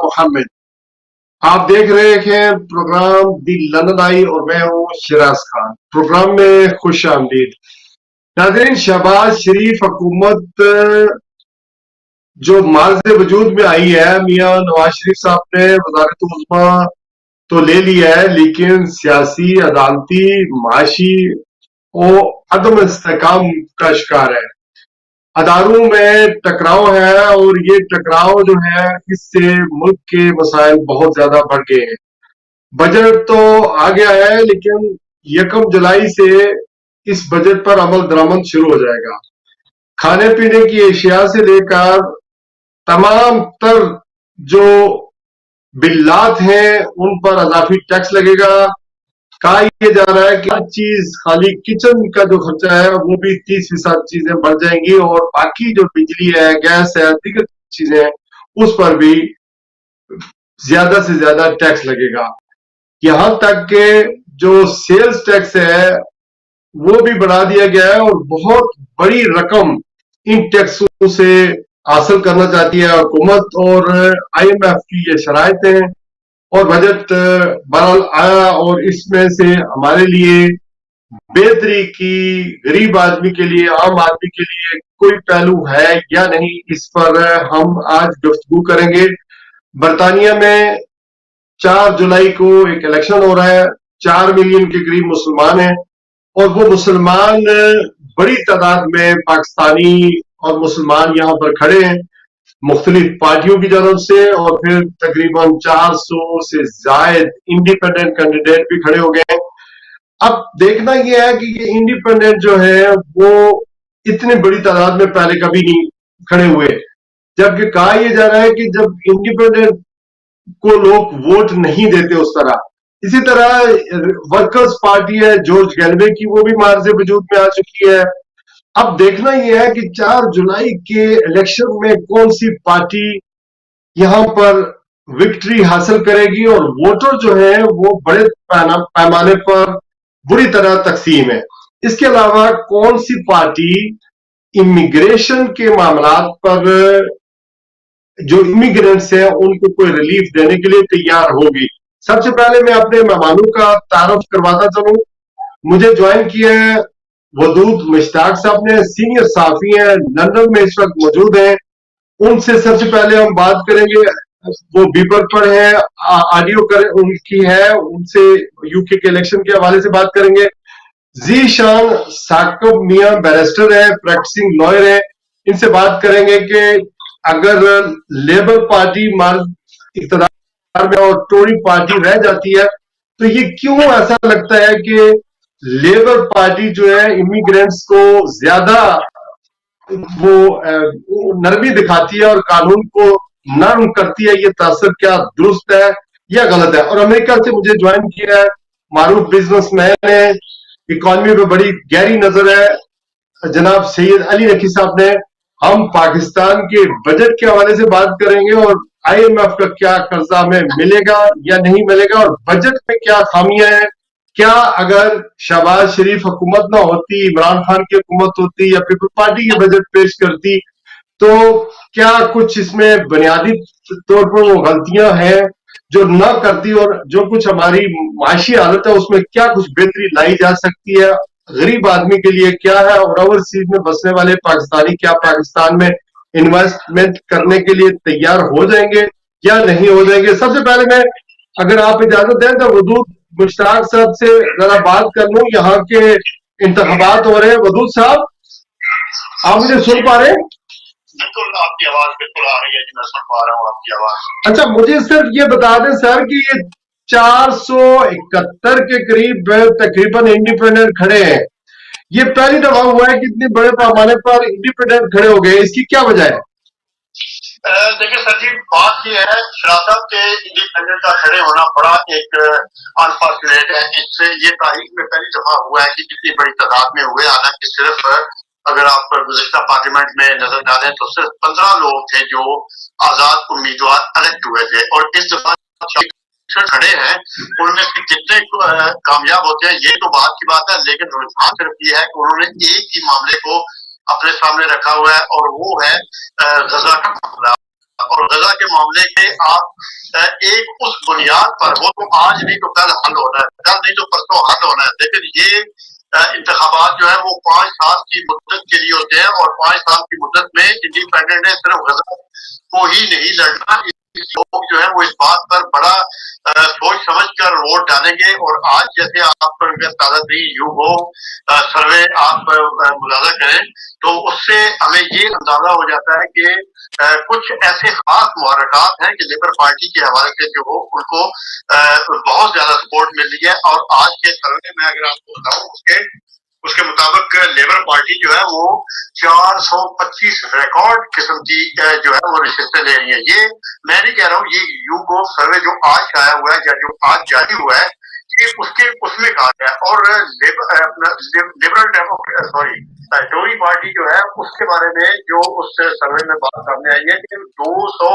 मोहम्मद। आप देख रहे हैं प्रोग्राम दी लंदन आई और मैं हूँ शिराज खान। प्रोग्राम में खुश आमदीद। नाज़रीन, शहबाज शरीफ हुकूमत जो मार्ज़ वजूद में आई है, मियां नवाज शरीफ साहब ने वज़ारत उज़्मा तो ले लिया है, लेकिन सियासी, अदालती, माशी और अदम इस्तेहकाम का शिकार है। अदारों में टकराव है और ये टकराव जो है इससे मुल्क के मसाइल बहुत ज्यादा बढ़ गए हैं। बजट तो आ गया है, लेकिन 1 जुलाई से इस बजट पर अमल दरामद शुरू हो जाएगा। खाने पीने की एशिया से लेकर तमाम तर जो बिल्लात हैं उन पर अजाफी टैक्स लगेगा। कहा यह जा रहा है कि हर चीज, खाली किचन का जो खर्चा है वो भी 30% चीजें बढ़ जाएंगी और बाकी जो बिजली है, गैस है, दीगर चीजें हैं उस पर भी ज्यादा से ज्यादा टैक्स लगेगा। यहां तक के जो सेल्स टैक्स है वो भी बढ़ा दिया गया है और बहुत बड़ी रकम इन टैक्सों से हासिल करना चाहती है हुकूमत और IMF की ये शराइत है। और बजट बहरहाल आया और इसमें से हमारे लिए बेहतरी की, गरीब आदमी के लिए, आम आदमी के लिए कोई पहलू है या नहीं, इस पर हम आज गुफ्तगू करेंगे। बरतानिया में 4 जुलाई को एक इलेक्शन हो रहा है। 4 मिलियन के करीब मुसलमान हैं और वो मुसलमान बड़ी तादाद में पाकिस्तानी और मुसलमान यहाँ पर खड़े हैं मुख्तलिफ पार्टियों की जानब से, और फिर तकरीबन 400 से जायद इंडिपेंडेंट कैंडिडेट भी खड़े हो गए हैं। अब देखना यह है कि ये इंडिपेंडेंट जो है वो इतनी बड़ी तादाद में पहले कभी नहीं खड़े हुए, जबकि कहा यह जा रहा है कि जब इंडिपेंडेंट को लोग वोट नहीं देते उस तरह। इसी तरह वर्कर्स पार्टी है जॉर्ज गैलवे की, वो भी मार्ज़े वजूद में आ चुकी है। अब देखना यह है कि 4 जुलाई के इलेक्शन में कौन सी पार्टी यहां पर विक्ट्री हासिल करेगी और वोटर जो है वो बड़े पैमाने पर बुरी तरह तकसीम है। इसके अलावा कौन सी पार्टी इमिग्रेशन के मामलात पर जो इमिग्रेंट्स हैं उनको कोई रिलीफ देने के लिए तैयार होगी। सबसे पहले मैं अपने मेहमानों का तारुफ करवाता चलूं। मुझे ज्वाइन किया है वदूद मुश्ताक साहब ने, सीनियर सहाफी हैं, लंदन में इस वक्त मौजूद हैं। उनसे सबसे पहले हम बात करेंगे, वो बीपर पर है, ऑडियो कर उनकी है, उनसे यूके के इलेक्शन के हवाले से बात करेंगे। जीशान साकिब मियां बैरिस्टर है, प्रैक्टिसिंग लॉयर है, इनसे बात करेंगे कि अगर लेबर पार्टी इक़्तिदार में और टोरी पार्टी रह जाती है तो ये क्यों ऐसा लगता है कि लेबर पार्टी जो है इमिग्रेंट्स को ज्यादा वो नरमी दिखाती है और कानून को नरम करती है। ये तासर क्या दुरुस्त है या गलत है? और अमेरिका से मुझे ज्वाइन किया है मारूफ बिजनेसमैन है, इकॉनमी में बड़ी गहरी नजर है, जनाब सैयद अली नकी साहब ने। हम पाकिस्तान के बजट के हवाले से बात करेंगे और IMF का क्या कर्जा हमें मिलेगा या नहीं मिलेगा और बजट में क्या खामियां हैं। क्या अगर शहबाज शरीफ हुकूमत ना होती, इमरान खान की हुकूमत होती या पीपल पार्टी ये बजट पेश करती, तो क्या कुछ इसमें बुनियादी तौर पर वो गलतियां हैं जो ना करती और जो कुछ हमारी माशी हालत है उसमें क्या कुछ बेहतरी लाई जा सकती है? गरीब आदमी के लिए क्या है और ओवरसीज में बसने वाले पाकिस्तानी क्या पाकिस्तान में इन्वेस्टमेंट करने के लिए तैयार हो जाएंगे या नहीं हो जाएंगे? सबसे पहले मैं, अगर आप इजाजत दें तो वदूद मुश्ताक साहब से जरा बात कर लूं। यहाँ के इंतखाबात हो रहे हैं। वदूद साहब, आप मुझे सुन पा रहे हैं? बिल्कुल, आपकी आवाज बिल्कुल आ रही है, मैं सुन पा रहा हूँ आपकी आवाज। अच्छा, मुझे सिर्फ ये बता दें सर कि ये 471 के करीब तकरीबन इंडिपेंडेंट खड़े हैं। ये पहली दफा हुआ है कि इतने बड़े पैमाने पर इंडिपेंडेंट खड़े हो गए, इसकी क्या वजह है? देखिए सर जी, बात यह है, शराफत के इंडिपेंडेंट का खड़े होना बड़ा एक अनफॉर्चुनेट है। इससे ये तारीख में पहली दफा हुआ है कि इतनी बड़ी तादाद में हुए। हालांकि सिर्फ अगर आप गुज़िश्ता पार्लियामेंट में नजर डालें तो सिर्फ 15 लोग थे जो आजाद उम्मीदवार इलेक्ट हुए थे, और इस दफा खड़े हैं उनमें से कितने कामयाब होते हैं ये तो बात की बात है, लेकिन रुझान सिर्फ ये है कि उन्होंने एक ही मामले को अपने सामने रखा हुआ है और वो है गजा का मामला। اور غزہ کے معاملے کے آپ ایک اس بنیاد پر وہ تو آج نہیں تو کل حل ہونا ہے، کل نہیں تو پرسوں حل ہونا ہے، لیکن یہ انتخابات جو ہے وہ 5 سال کی مدت کے لیے ہوتے ہیں، اور 5 سال کی مدت میں انڈیپینڈنٹ نے صرف غزہ کو ہی نہیں لڑنا، لوگ جو ہے وہ اس بات پر بڑا سوچ سمجھ کر ووٹ ڈالیں گے۔ اور آج جیسے آپ تازہ ترین یوگو سروے آپ ملاحظہ کریں تو اس سے ہمیں یہ اندازہ ہو جاتا ہے کہ کچھ ایسے خاص محرکات ہیں کہ لیبر پارٹی کے حوالے سے جو ہو ان کو بہت زیادہ سپورٹ مل رہی ہے۔ اور آج کے سروے میں اگر آپ کو بتاؤں اس کے مطابق لیبر پارٹی جو ہے وہ 425 ریکارڈ قسم کی جو ہے وہ نشستیں لے رہی ہیں۔ یہ میں نہیں کہہ رہا ہوں، یہ یوگو سروے جو آج شائع ہوا ہے یا جو آج جاری ہوا ہے یہ اس میں کہا گیا ہے۔ اور لبرل ٹوری پارٹی جو ہے اس کے بارے میں جو اس سروے میں بات سامنے آئی ہے کہ 200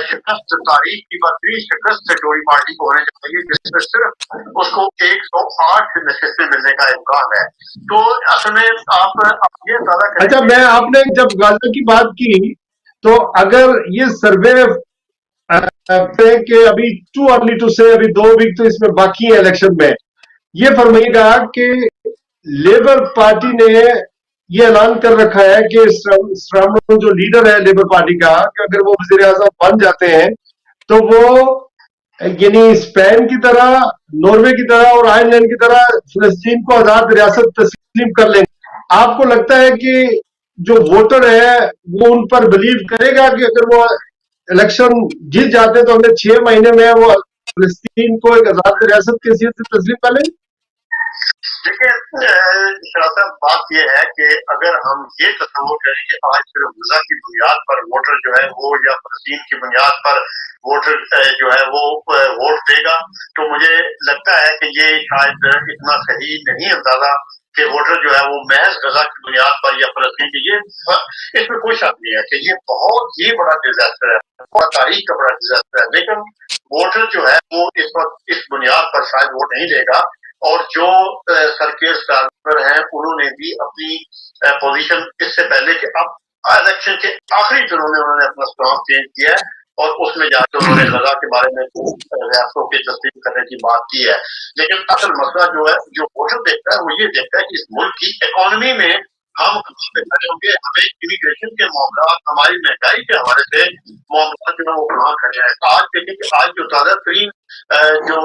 شکست، تاریخ کی بدترین شکست ٹوری پارٹی کو ہونے چاہیے، جس میں صرف اس کو 108 نشستیں ملنے کا امکان ہے۔ تو اصل میں آپ یہ اندازہ کریں۔ اچھا، میں آپ نے جب غزہ کی بات کی تو اگر یہ سروے کہ ابھی ٹو ارلی ٹو سے، ابھی 2 ویک تو اس میں باقی ہے الیکشن میں، یہ فرمائیے گا کہ لیبر پارٹی نے یہ اعلان کر رکھا ہے کہ جو لیڈر ہے لیبر پارٹی کا، کہ اگر وہ وزیر اعظم بن جاتے ہیں تو وہ یعنی اسپین کی طرح، ناروے کی طرح اور آئرلینڈ لینڈ کی طرح فلسطین کو آزاد ریاست تسلیم کر لیں گے۔ آپ کو لگتا ہے کہ جو ووٹر ہے وہ ان پر بلیو کرے گا کہ اگر وہ الیکشن جیت جاتے ہیں تو اگلے 6 مہینے میں وہ فلسطین کو ایک آزاد ریاست کی حیثیت سے تسلیم کر لیں گے؟ دیکھیں صاحب، بات یہ ہے کہ اگر ہم یہ تصور کریں کہ آج صرف غزہ کی بنیاد پر ووٹر جو ہے وہ یا فلسطین کی بنیاد پر ووٹر جو ہے وہ ووٹ دے گا تو مجھے لگتا ہے کہ یہ شاید اتنا صحیح نہیں اندازہ کہ ووٹر جو ہے وہ محض غزہ کی بنیاد پر یا فلسطین کی، یہ اس میں کوئی شک نہیں ہے کہ یہ بہت ہی بڑا ڈیزاسٹر ہے، بہت تاریخ کا بڑا ڈیزاسٹر ہے، لیکن ووٹر جو ہے وہ اس وقت اس بنیاد پر شاید ووٹ نہیں دے گا۔ اور جو سرکیر اسٹارمر ہیں انہوں نے بھی اپنی پوزیشن اس سے پہلے کہ اب الیکشن کے آخری دنوں میں انہوں نے اپنا اسٹانس چینج کیا ہے اور اس میں جا کے انہوں نے غزہ کے بارے میں ریاستوں کی تسلیم کرنے کی بات کی ہے۔ لیکن اصل مسئلہ جو ہے جو ووٹر دیکھتا ہے وہ یہ دیکھتا ہے کہ اس ملک کی اکانومی میں ہم کہاں پہ کھڑے ہوں گے، ہمیں امیگریشن کے معاملات، ہماری مہنگائی کے حوالے سے معاملات جو ہے وہ کہاں کھڑے ہیں۔ آج دیکھیں کہ آج جو تازہ ترین جو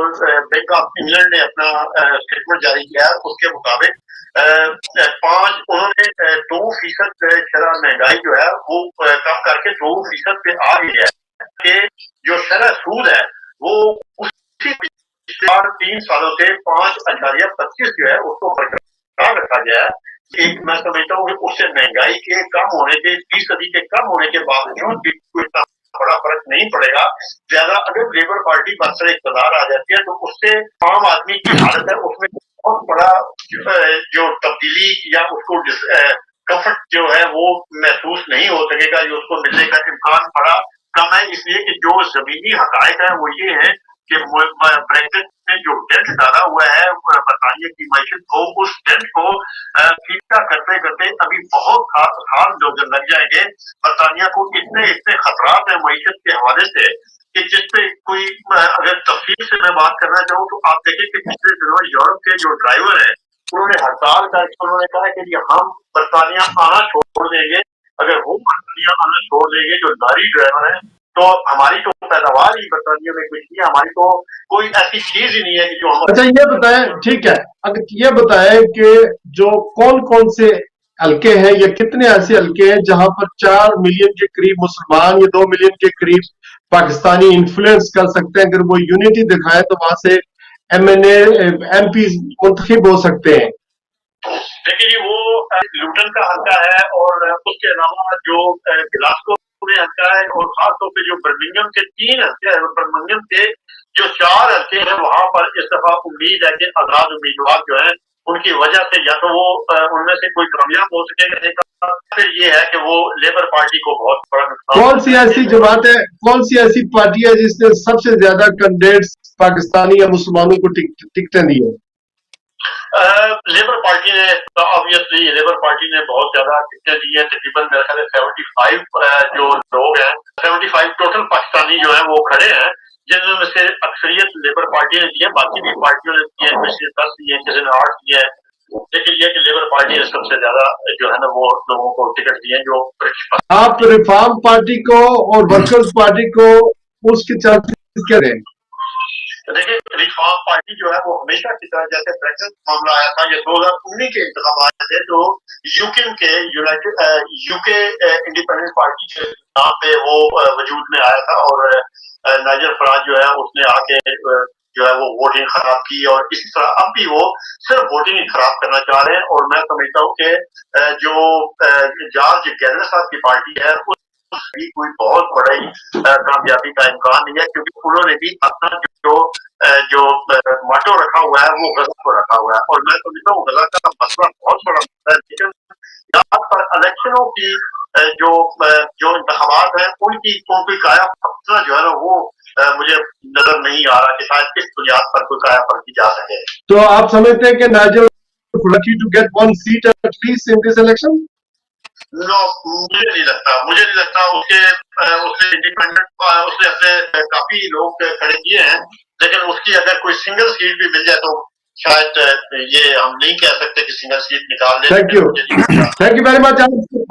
بینک آف انگلینڈ نے اپنا اسٹیٹمنٹ جاری کیا ہے اس کے مطابق انہوں نے 2% شرح مہنگائی جو ہے وہ کم کر کے 2% پہ آ گئی ہے کہ جو شرح سود ہے وہ اسی 3 سالوں سے 5.25 جو ہے اس کو برقرار رکھا گیا ہے۔ ایک میں سمجھتا ہوں کہ اس سے مہنگائی کے کم ہونے کے 20% کے کم ہونے کے باوجود بھی کوئی بڑا فرق نہیں پڑے گا۔ زیادہ اگر لیبر پارٹی برسر اقتدار آ جاتی ہے تو اس سے عام آدمی کی حالت ہے اس میں بہت بڑا جو تبدیلی یا اس کو کمفرٹ جو ہے وہ محسوس نہیں ہو سکے گا، جو اس کو ملنے کا امکان بڑا کم ہے۔ اس لیے کہ جو زمینی حقائق ہیں وہ یہ ہے کہ بریگزٹ نے جو ڈینٹ ڈالا ہوا ہے برطانیہ کی معیشت کو، اس ڈینٹ کو ٹھیک کرتے کرتے ابھی بہت سال لگ جائیں گے۔ برطانیہ کو اتنے خطرات ہیں معیشت کے حوالے سے کہ جس پہ کوئی اگر تفصیل سے میں بات کرنا چاہوں تو آپ دیکھیں کہ پچھلے دنوں یورپ کے جو ڈرائیور ہیں انہوں نے ہڑتال کر کے انہوں نے کہا کہ ہم برطانیہ آنا چھوڑ دیں گے، اگر وہ برطانیہ آنا چھوڑ دیں گے جو لاری ڈرائیور ہیں تو ہماری تو پیداوار ہی برطانیہ میں کچھ نہیں ہے، ہماری تو کوئی ایسی چیز ہی نہیں ہے کہ جو ہم۔ اچھا یہ بتائیں، ٹھیک ہے، اگر یہ بتائیں کہ جو کون سے حلقے ہیں یا کتنے ایسے حلقے ہیں جہاں پر 4 ملین کے قریب مسلمان یا 2 ملین کے قریب پاکستانی انفلوئنس کر سکتے ہیں، اگر وہ یونٹی دکھائے تو وہاں سے ایم پی منتخب ہو سکتے ہیں؟ دیکھیے جی، وہ لوٹن کا حلقہ ہے اور اس کے علاوہ جو گلاسکو میں حلقہ ہے اور خاص طور پہ جو برمنگھم کے 3 حلقے ہیں، برمنگھم کے جو 4 حلقے ہیں وہاں پر اس دفعہ امید ہے کہ آزاد امیدوار جو ہیں ان کی وجہ سے یا تو وہ ان میں سے کوئی کامیاب ہو سکے گا، پھر یہ ہے کہ وہ لیبر پارٹی کو بہت بڑا نقصان۔ کون سی ایسی جماعت ہے، کون سی ایسی پارٹی ہے جس نے سب سے زیادہ کینڈیڈیٹس پاکستانی یا مسلمانوں کو ٹکٹیں دی ہیں؟ लेबर पार्टी ने ऑब्वियसली लेबर पार्टी ने बहुत ज्यादा टिकटें दी हैं, तकरीबन मेरे ख्याल 75 जो लोग हैं 75 टोटल पाकिस्तानी जो है वो खड़े हैं, जिनमें से अक्सरियत लेबर पार्टी ने दी है, बाकी भी पार्टियों ने दी है, किसी ने 10 दिए, किसी ने 8 दिए हैं, लेकिन ये कि लेबर पार्टी ने सबसे ज्यादा जो है ना वो लोगों को टिकट दिए जो ब्रिटिश। आप रिफॉर्म पार्टी को और वर्कर्स पार्टी को उसके चांसेस क्या रहे? देखिए, रिफॉर्म पार्टी जो है वो हमेशा की तरह जैसे ब्रेक्सिट मामला आया था, ये 2019 के इंतखाबात थे, तो यूके के यूके इंडिपेंडेंट पार्टी के नाम पे वो वजूद में आया था, और नाइजर फराज जो है उसने आके जो है वो वोटिंग खराब की, और इसी तरह अब भी वो सिर्फ वोटिंग ही खराब करना चाह रहे हैं। और मैं समझता हूँ कि जो जॉर्ज गैलर साहब की पार्टी है भी कोई बहुत बड़ी कामयाबी का इम्कान नहीं है, क्योंकि उन्होंने भी अपना जो माटो रखा हुआ है वो गजा को रखा हुआ है, और मैं समझता हूँ गजा का मसला बहुत बड़ा मसला है, लेकिन यहाँ पर इलेक्शनों की जो इंतखाबात है उनकी काया पलटना जो है ना वो मुझे नजर नहीं आ रहा कि शायद किस बुनियाद पर कोई काया पलटी जा सके। तो आप समझते हैं कि niger lucky to get one seat at least in this election? No, मुझे नहीं लगता उसके इंडिपेंडेंट उसने अपने काफी लोग खड़े किए हैं, लेकिन उसकी अगर कोई सिंगल सीट भी मिल जाए तो शायद ये हम नहीं कह सकते कि सिंगल सीट निकाल ले। Thank you very much.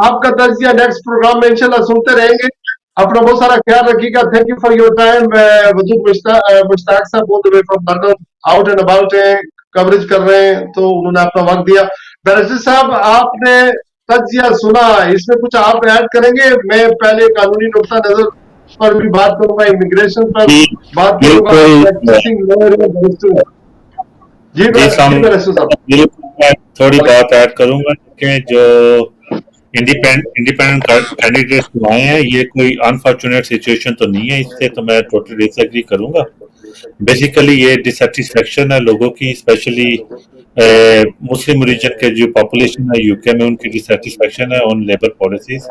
आपका तजिया नेक्स्ट प्रोग्राम में इंशाल्लाह सुनते रहेंगे। अपना बहुत सारा ख्याल रखिएगा। Thank you for your time. वजूद मुश्ताक साहब बोल रहे from London, out and about coverage कर रहे हैं, तो उन्होंने अपना वक्त दिया। बैरिस्टर साहब, आपने तजिया सुना, इसमें कुछ आप ऐड करेंगे? मैं पहले कानूनी नुक्ता नजर पर भी बात करूंगा, इमिग्रेशन पर बात करूंगा। जी बैरिस्टर साहब, थोड़ी बात ऐड करूंगा कि जो इंडिपेंडेंट कैंडिडेट्स आए हैं, ये कोई अनफॉर्चुनेट सिचुएशन तो नहीं है, इससे तो मैं टोटली डिसएग्री करूंगा। बेसिकली ये डिससेटिस्फेक्शन है लोगों की, स्पेशली मुस्लिम रीजन के जो पॉपुलेशन है यूके में, उनकी डिससेटिस्फेक्शन है on labour policies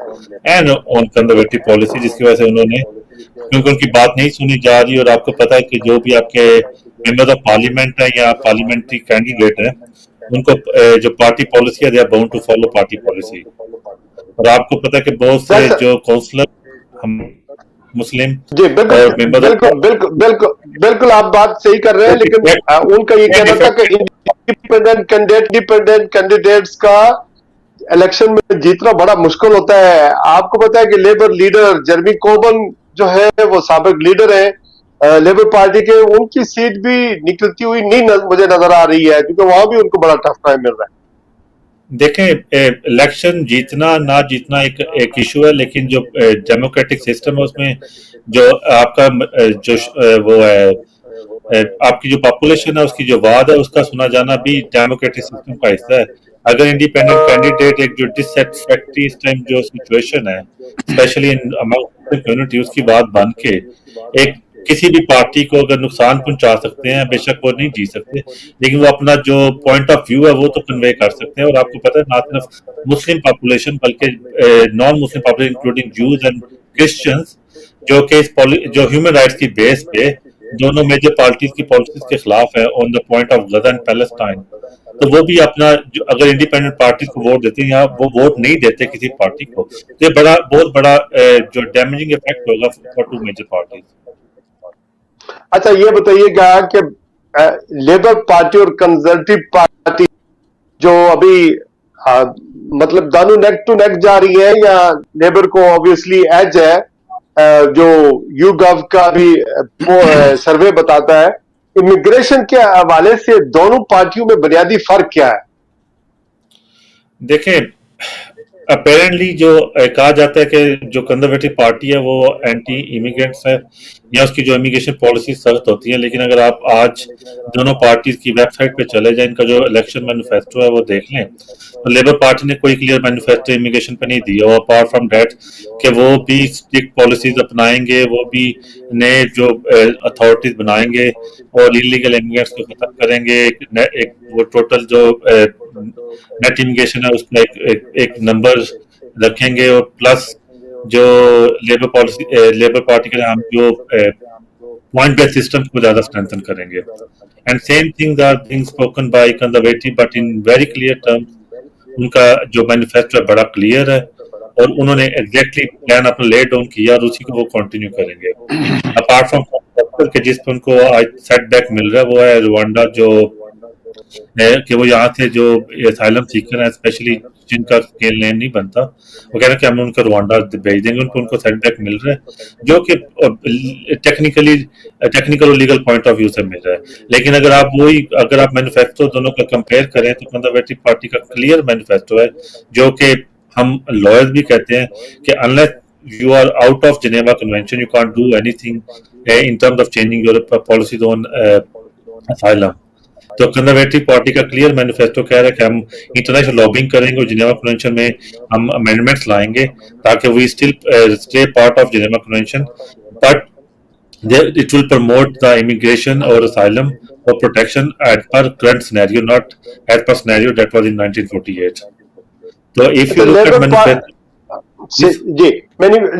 and on conservative policy, जिसकी वजह से उन्होंने, क्योंकि उनकी बात नहीं सुनी जा रही। और आपको पता है कि जो भी आपके मेंबर ऑफ पार्लियामेंट है या पार्लियामेंट्री कैंडिडेट है, उनको जो पार्टी पॉलिसी है they are bound to follow party policy. और आपको पता है कि बहुत से जो काउंसलर हम मुस्लिम जी बिल्कुल आप बात सही कर रहे हैं, लेकिन उनका ये कहना था कि इंडिपेंडेंट कैंडिडेट्स का इलेक्शन में जीतना बड़ा मुश्किल होता है। आपको पता है कि लेबर लीडर जेरेमी कोर्बन जो है वो साबिक लीडर है लेबर पार्टी के, उनकी सीट भी निकलती हुई नहीं मुझे नजर आ रही है, क्योंकि वहां भी उनको बड़ा टफ टाइम मिल रहा है। देखें, इलेक्शन जीतना ना जीतना एक इशू है, लेकिन जो डेमोक्रेटिक सिस्टम है उसमें जो आपका जो वो है आपकी जो पॉपुलेशन है उसकी जो वाद है उसका सुना जाना भी डेमोक्रेटिक सिस्टम का हिस्सा है। अगर इंडिपेंडेंट कैंडिडेट एक जो डिससेटिस्फैक्टरी इस टाइम जो सिचुएशन है स्पेशली इन अमंग कम्युनिटी, उसकी बात बन के एक किसी भी पार्टी को अगर नुकसान पहुंचा सकते हैं, बेशक वो नहीं जीत सकते, लेकिन वो अपना जो पॉइंट ऑफ व्यू है वो तो कन्वे कर सकते हैं। और आपको पता है ना सिर्फ मुस्लिम पॉपुलेशन बल्कि non Muslim population including Jews and Christians जो कि जो ह्यूमन राइट्स की बेस पे दोनों मेजर पार्टीज की पॉलिसीज के खिलाफ है on the point of Gaza and Palestine, तो वो भी अपना अगर इंडिपेंडेंट पार्टीज को वोट देते हैं या वो वोट नहीं देते किसी पार्टी को, तो ये बहुत बड़ा जो डैमेजिंग इफेक्ट होगा फॉर टू मेजर पार्टीज। अच्छा, ये बताइएगा कि लेबर पार्टी और कंजर्वेटिव पार्टी जो अभी मतलब दोनों नेक टू नेक जा रही है, या लेबर को ऑब्वियसली एज है, जो YouGov का भी सर्वे बताता है, इमिग्रेशन के हवाले से दोनों पार्टियों में बुनियादी फर्क क्या है? देखें, अपेरेंटली जो कहा जाता है कि जो कंजर्वेटिव पार्टी है वो एंटी इमिग्रेंट्स है या उसकी जो इमिग्रेशन पॉलिसी सख्त होती है, लेकिन अगर आप आज दोनों पार्टीज की वेबसाइट पे चले जाएं, इनका जो इलेक्शन मैनिफेस्टो है वो देख लें, तो लेबर पार्टी ने कोई क्लियर मैनिफेस्टो इमिग्रेशन पे नहीं दिया, और अपार्ट फ्रॉम दैट कि वो भी स्ट्रिक्ट पॉलिसीज अपनाएंगे, वो भी नए जो अथॉरिटीज बनाएंगे और इलीगल इमिग्रेंट्स को खत्म करेंगे, एक वो टोटल जो नेट इमिग्रेशन है उसका एक नंबर रखेंगे, और प्लस जो लेबर पार्टी के हम जो पॉइंट बेस्ड सिस्टम को ज्यादा स्ट्रेंथन करेंगे। and same things are being spoken by conservative but in very clear terms. उनका जो मैनिफेस्टो है बड़ा क्लियर है और उन्होंने एग्जैक्टली प्लान अपना ले डाउन किया और उसी को वो कंटिन्यू करेंगे. अपार्ट फ्रॉम के जिस पर उनको आज सेटबैक मिल रहा है वो है रवांडा, जो है कि वो यहाँ से जो असाइलम सीकर हैं स्पेशली जिनका स्केल नेम नहीं बनता, वो कह रहे हैं कि हम उनको रवांडा भेज देंगे. उनको सेटबैक मिल रहा है जो कि टेक्निकल और लीगल पॉइंट ऑफ व्यू से मिल रहा है. लेकिन अगर आप मैनिफेस्टो दोनों का कंपेयर करें तो कंजर्वेटिव पार्टी का क्लियर मैनिफेस्टो है जो कि हम लॉयर्स भी कहते हैं कि unless you are out of Geneva Convention, you can't do anything in terms of changing your policies on asylum. तो कंजर्वेटिव पार्टी का क्लियर मैनिफेस्टो कह रहा है कि हम इंटरनेशनल लॉबिंग करेंगे और जिनेवा कन्वेंशन में हम अमेंडमेंट्स लाएंगे ताकि we still stay part of Geneva Convention, but it will promote the immigration or asylum or protection as per current scenario, not as per scenario that was in 1948. So if you look at manifesto, जी,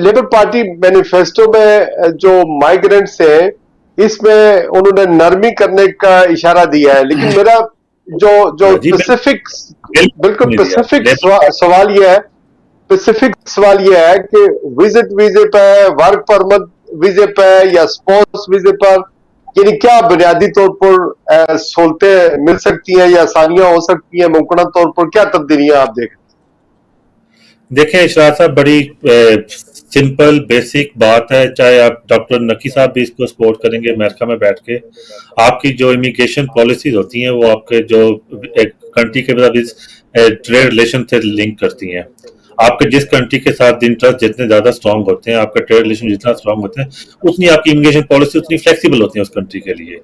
Labour party manifesto में जो migrants है इसमें उन्होंने नरमी करने का इशारा दिया है, लेकिन मेरा जो स्पेसिफिक बिल्कुल स्पेसिफिक सवाल यह है कि विजिट वीजे पे, वर्क परमिट वीजे पे या स्पोर्ट्स वीजे पर यानी क्या बुनियादी तौर पर सहूलतें मिल सकती हैं या आसानियां हो सकती हैं, मुमकिन तौर पर क्या तब्दीलियां आप देखें इशरात साहब, बड़ी सिंपल बेसिक बात है. चाहे आप डॉक्टर नकी साहब भी इसको सपोर्ट करेंगे अमेरिका में बैठ के, आपकी जो इमिग्रेशन पॉलिसीज होती हैं वो आपके जो एक कंट्री के ट्रेड रिलेशन से लिंक करती हैं. आपके जिस कंट्री के साथ इंटरेस्ट जितने ज्यादा स्ट्रांग होते हैं, आपका ट्रेड रिलेशन जितना स्ट्रांग होते हैं, उतनी आपकी इमिग्रेशन पॉलिसी उतनी फ्लेक्सिबल होती है उस कंट्री के लिए.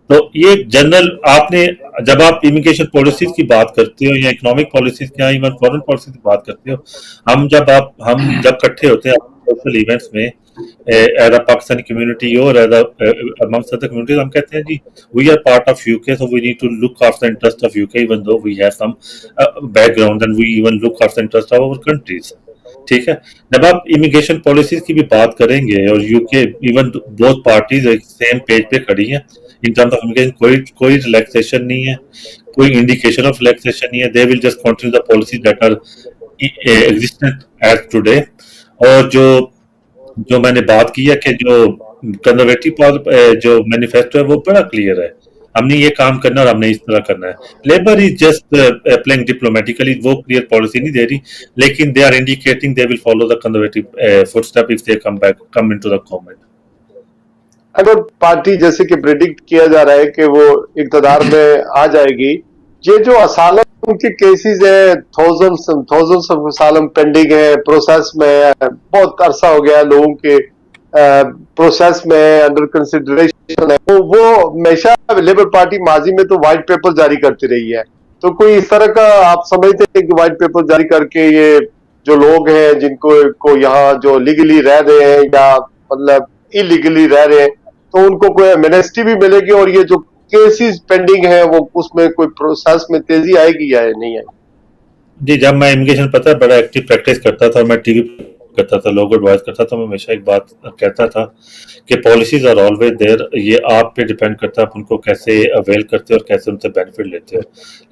तो ये जनरल आपने जब आप इमिग्रेशन पॉलिसीज की बात करते हो या इकोनॉमिक पॉलिसीज या इवन फॉरेन पॉलिसी की बात करते हो, हम जब इकट्ठे होते हैं सोशल इवेंट्स में एज अ पाकिस्तानी कम्युनिटी और एज अमंगस्ट अदर कम्युनिटीज, हम कहते हैं जी we are part of UK, so we need to look after the interest of UK even though we have some background and we even look after the interest of our countries. ठीक है, जब आप immigration policies की भी बात करेंगे और UK even both parties एक सेम पेज पे खड़ी हैं इन टर्म्स ऑफ इमिग्रेशन, कोई रिलैक्सेशन नहीं है, कोई इंडिकेशन ऑफ रिलैक्सेशन नहीं है. They will just continue the policies that are existent as today. और जो मैंने बात की है कि जो कंजर्वेटिव जो मैनिफेस्टो है वो बड़ा क्लियर है, हमने ये काम करना और हमने इस तरह करना है. Labour is just playing diplomatically, वो क्लियर पॉलिसी नहीं दे रही, लेकिन they are indicating they will follow the conservative footstep if they come into the government. अगर पार्टी जैसे कि प्रेडिक्ट किया जा रहा है कि वो इक़्तिदार में आ जाएगी, ये जो असालम के केसेस है थाउजेंड्स ऑफ असालम पेंडिंग है, प्रोसेस में बहुत अरसा हो गया लोगों के प्रोसेस में अंडर कंसिडरेशन है, वो हमेशा लेबर पार्टी माजी में तो व्हाइट पेपर जारी करती रही है. तो कोई इस तरह का आप समझते हैं कि व्हाइट पेपर जारी करके ये जो लोग हैं जिनको यहाँ जो लीगली रह रहे हैं या मतलब इलीगली रह रहे हैं, तो उनको कोई एमनेस्टी भी मिलेगी और ये जो केसेस पेंडिंग है वो उसमें कोई प्रोसेस में तेजी आएगी या नहीं आएगी? जी, जब मैं इमिग्रेशन पता है बड़ा एक्टिव प्रैक्टिस करता था, मैं टीवी करता था, लोगों एडवाइस करता था, मैं हमेशा एक बात कहता था कि पॉलिसीज आर ऑलवेज देयर, ये आप पे डिपेंड करता है आप उनको कैसे अवेल करते हो और कैसे उनसे बेनिफिट लेते हो.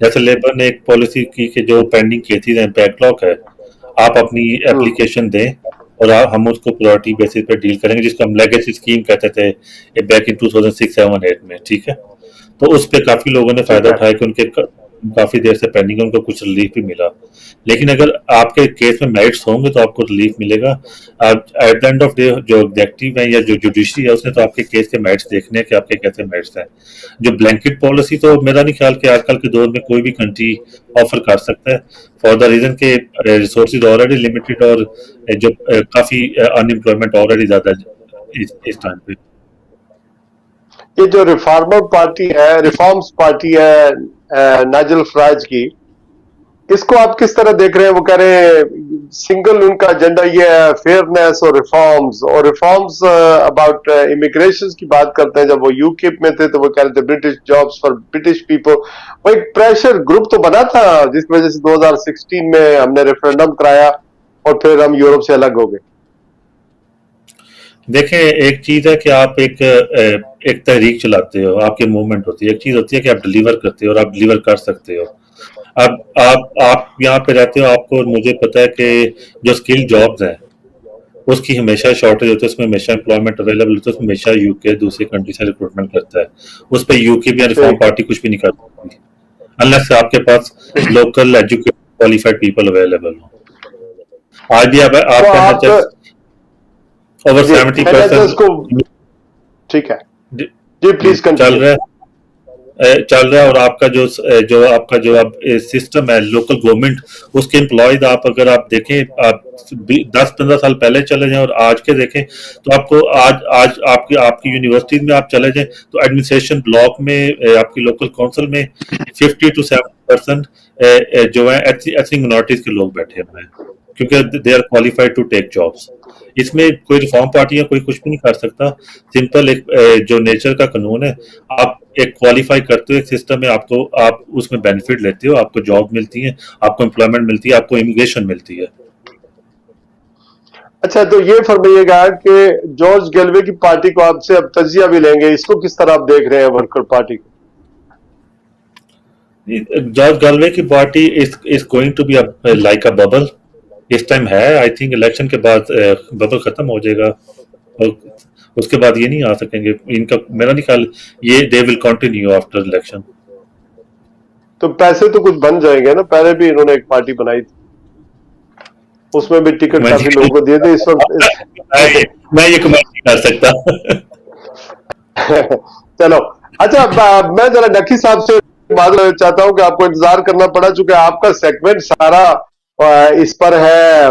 जैसे लेबर ने एक पॉलिसी की कि जो पेंडिंग केसेज हैं, बैकलॉग है, आप अपनी एप्लीकेशन दें और हम उसको प्रायोरिटी बेसिस पे डील करेंगे, जिसको हम लेगेसी स्कीम कहते थे बैक इन 2006-7-8 में. ठीक है, तो उस पे काफी लोगों ने फायदा उठाया कि उनके काफी देर से पेंडिंग है, उनको कुछ रिलीफ भी मिला. लेकिन अगर आपके केस में मेरिट्स होंगे तो आपको रिलीफ मिलेगा. At the end of day जो एग्जेक्टिव है या जो जुडिशरी है उसने तो आपके केस के मेरिट्स देखने हैं कि आपके कैसे मेरिट्स हैं. जो ब्लैंकेट पॉलिसी तो मेरा नहीं ख्याल कि आजकल के दौर में कोई भी कंट्री ऑफर कर सकता है, फॉर द रीजन के रिसोर्सेज ऑलरेडी लिमिटेड और जो काफी अनएम्प्लॉयमेंट ऑलरेडी ज्यादा इस टाइम पे. ये जो रिफॉर्म्स पार्टी है नाइजल फराज की, इसको आप किस तरह देख रहे हैं? वो कह रहे हैं सिंगल उनका एजेंडा ये है फेयरनेस और रिफॉर्म्स अबाउट इमिग्रेशन की बात करते हैं. जब वो यूके में थे तो वो कह रहे थे British jobs for British people. वो एक प्रेशर ग्रुप तो बना था जिसकी वजह से 2016 में हमने रेफरेंडम कराया और फिर हम यूरोप से अलग हो गए. देखें, एक चीज़ है कि आप एक तहरीक चलाते हो, आपकी मूवमेंट होती है। एक चीज़ होती है कि आप डिलीवर करते हो और आप डिलीवर कर सकते हो। अब आप यहाँ पे रहते हो, आपको और मुझे पता है कि जो स्किल जॉब्स हैं उसकी हमेशा शॉर्टेज होती है, उसमें हमेशा एम्प्लॉयमेंट अवेलेबल होता है, उसमें हमेशा यूके दूसरी कंट्री से रिक्रूटमेंट करता है। उस पर यूके भी रिफॉर्म ठीक है, पार्टी कुछ भी नहीं कर सकती अनलेस आपके पास ठीक। Local educated qualified people available हो। आज भी तो आपका आप एनएचएस ओवर जी 70% एनएचएस को, ठीक है जी, प्लीज चल कंटिन्यू। रहा है और आपका जो अब सिस्टम है लोकल गवर्नमेंट, उसके एम्प्लॉयज आप अगर आप देखें, आप 10-15 साल पहले चले जाएं और आज के देखें, तो आपको आज आज आपकी आपकी यूनिवर्सिटीज में आप चले जाएं तो एडमिनिस्ट्रेशन ब्लॉक में आपकी लोकल काउंसिल में 50 to 70% जो है एथनिक मिनॉरिटीज के लोग बैठे हुए हैं, क्योंकि they are qualified to take jobs. इसमें कोई रिफॉर्म पार्टी या कोई कुछ भी नहीं कर सकता। सिंपल एक जो नेचर का कानून है, आप एक क्वालिफाई करते हो एक सिस्टम में, आप उसमें बेनिफिट लेते हो, आपको जॉब मिलती है, आपको एम्प्लॉयमेंट मिलती है, आपको इमिग्रेशन मिलती है। अच्छा, तो ये फरमाइएगा कि जॉर्ज गैलवे की पार्टी को आपसे अब तजिया भी लेंगे, इसको किस तरह आप देख रहे हैं वर्कर पार्टी को? जॉर्ज गैलवे की party is going to be like a bubble. इस टाइम है, आई थिंक इलेक्शन के बाद बबल खत्म हो जाएगा और उसके बाद ये नहीं आ सकेंगे। इनका मेरा नहीं ख्याल ये they will continue after election. तो पैसे तो कुछ बन जाएंगे ना, पहले भी इन्होंने एक पार्टी बनाई थी, उसमें भी टिकट काफी लोगों को दिए थे। इस वक्त मैं ये कमेंट नहीं कर सकता। चलो, अच्छा, मैं जरा नकी साहब से बात करना चाहता हूं कि आपको इंतजार करना पड़ा, चूंकि आपका सेगमेंट सारा इस पर है,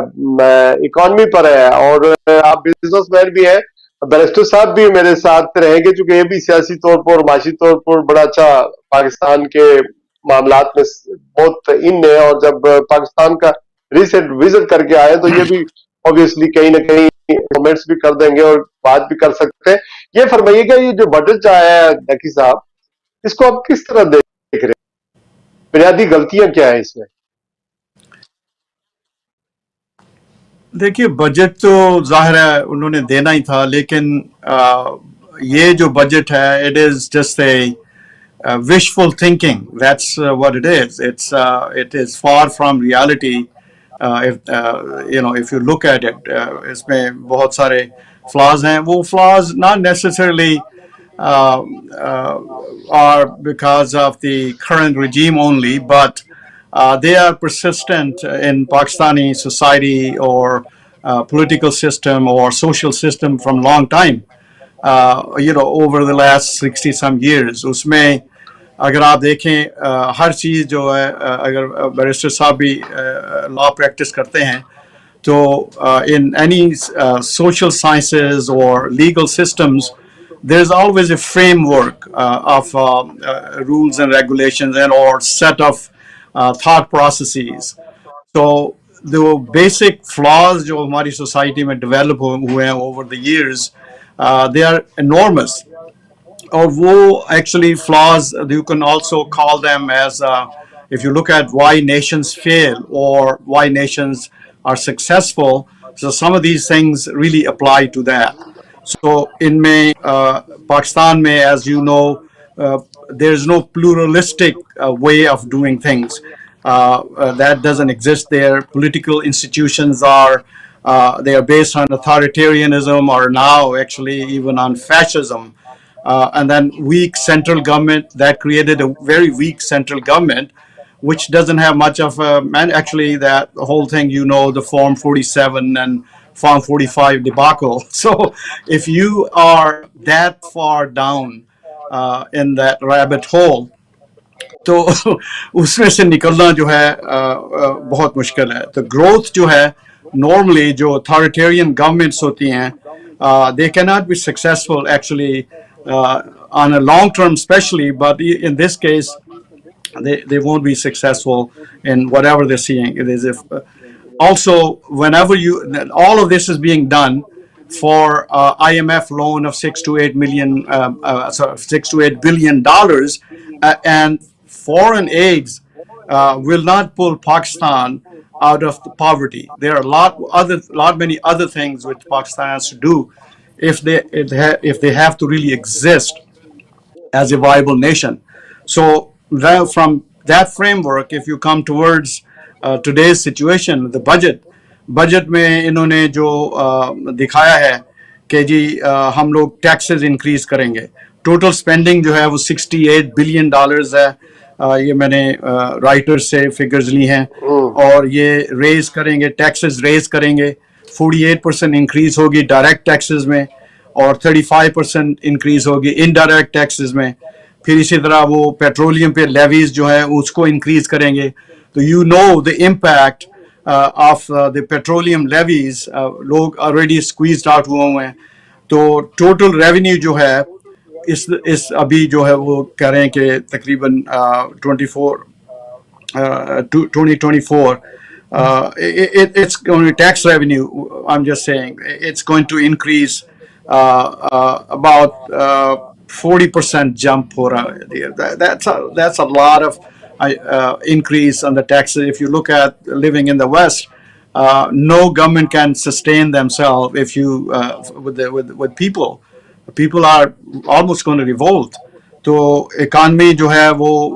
इकोनॉमी पर है, और आप बिजनेसमैन भी हैं। बैरिस्टर साहब भी मेरे साथ रहेंगे, चूंकि ये भी सियासी तौर पर और माशी तौर पर बड़ा अच्छा पाकिस्तान के मामलात में बहुत इन है, और जब पाकिस्तान का रिसेंट विजिट करके आए तो ये भी ऑब्वियसली कहीं ना कहीं कमेंट्स भी कर देंगे और बात भी कर सकते हैं। ये फरमाइएगा, ये जो बजट आया है नकी साहब, इसको आप किस तरह देख रहे हैं? बुनियादी गलतियां क्या है इसमें? देखिए, बजट तो जाहिर है उन्होंने देना ही था, लेकिन ये जो बजट है, it is just a wishful thinking. That's what it is. It is far from reality. If you look at it, इसमें बहुत सारे flaws हैं. वो flaws not necessarily are because of the current regime only, but they are persistent in Pakistani society or political system or social system from long time. Over the last 60 some years. उसमें अगर आप देखें हर चीज़ जो है, अगर barrister साहब भी law practice करते हैं, तो in any social sciences or legal systems, there's always a framework of rules and regulations and or set of thought processes. So the basic flaws जो हमारी society में develop हुए हैं over the years, they are enormous. Or actually flaws, you can also call them as if you look at why nations fail or why nations are successful, so some of these things really apply to that. So in Pakistan mein, as you know, there's no pluralistic way of doing things. That doesn't exist there. Political institutions they are based on authoritarianism, or now actually even on fascism. And then weak central government, that created a very weak central government, which doesn't have much of a man. Actually, that whole thing, the Form 47 and Form 45 debacle. So if you are that far down in that rabbit hole, तो उसमें से निकलना जो है बहुत मुश्किल है। तो ग्रोथ जो है, नॉर्मली जो अथॉरिटेरियन गवर्नमेंट्स होती हैं, they cannot be successful actually on a long term, especially, but in this case they won't be successful in whatever they're seeing. It is also, whenever all of this is being done for IMF loan of $6 to $8 billion, and foreign aids will not pull Pakistan out of the poverty. There are many other things which Pakistan has to do if they have to really exist as a viable nation. So from that framework, if you come towards today's situation, the budget में इन्होंने जो दिखाया है कि जी हम लोग taxes increase करेंगे, total spending जो है वो $68 बिलियन है. ये मैंने राइटर्स से फिगर्स ली हैं, और ये रेज करेंगे, टैक्सेस रेज करेंगे. 48% इंक्रीज होगी डायरेक्ट टैक्सेस में, और 35% इंक्रीज होगी इनडायरेक्ट टैक्सेस में. फिर इसी तरह वो पेट्रोलियम पे लेवीज जो है उसको इंक्रीज करेंगे. तो you know the impact of the petroleum levies, लोग ऑलरेडी स्क्वीज्ड आउट हुए हैं. तो टोटल रेवेन्यू जो है इस अभी जो है वो कह रहे हैं कि तकरीबन 2024 it's going to tax revenue. I'm just saying it's going to increase about 40% jump for that's a lot of increase on the taxes. If you look at living in the West, no government can sustain themselves if you with people. People are almost going to revolt. तो economy जो है वो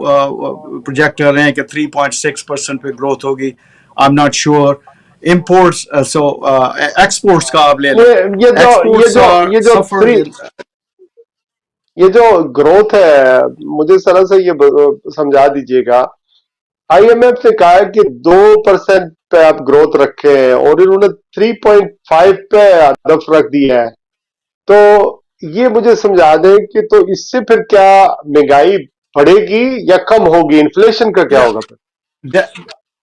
project कर रहे हैं कि 3.6% पे growth होगी. I am not sure. Imports exports का आप ले लें. ये जो ग्रोथ है, मुझे सरल से ये समझा दीजिएगा. आईएमएफ ने कहा है कि 2% पे आप ग्रोथ रखे हैं और इन्होंने 3.5 पे हदफ रख दिया है. तो ये मुझे समझा दें कि तो इससे फिर क्या महंगाई बढ़ेगी या कम होगी? इन्फ्लेशन का क्या होगा?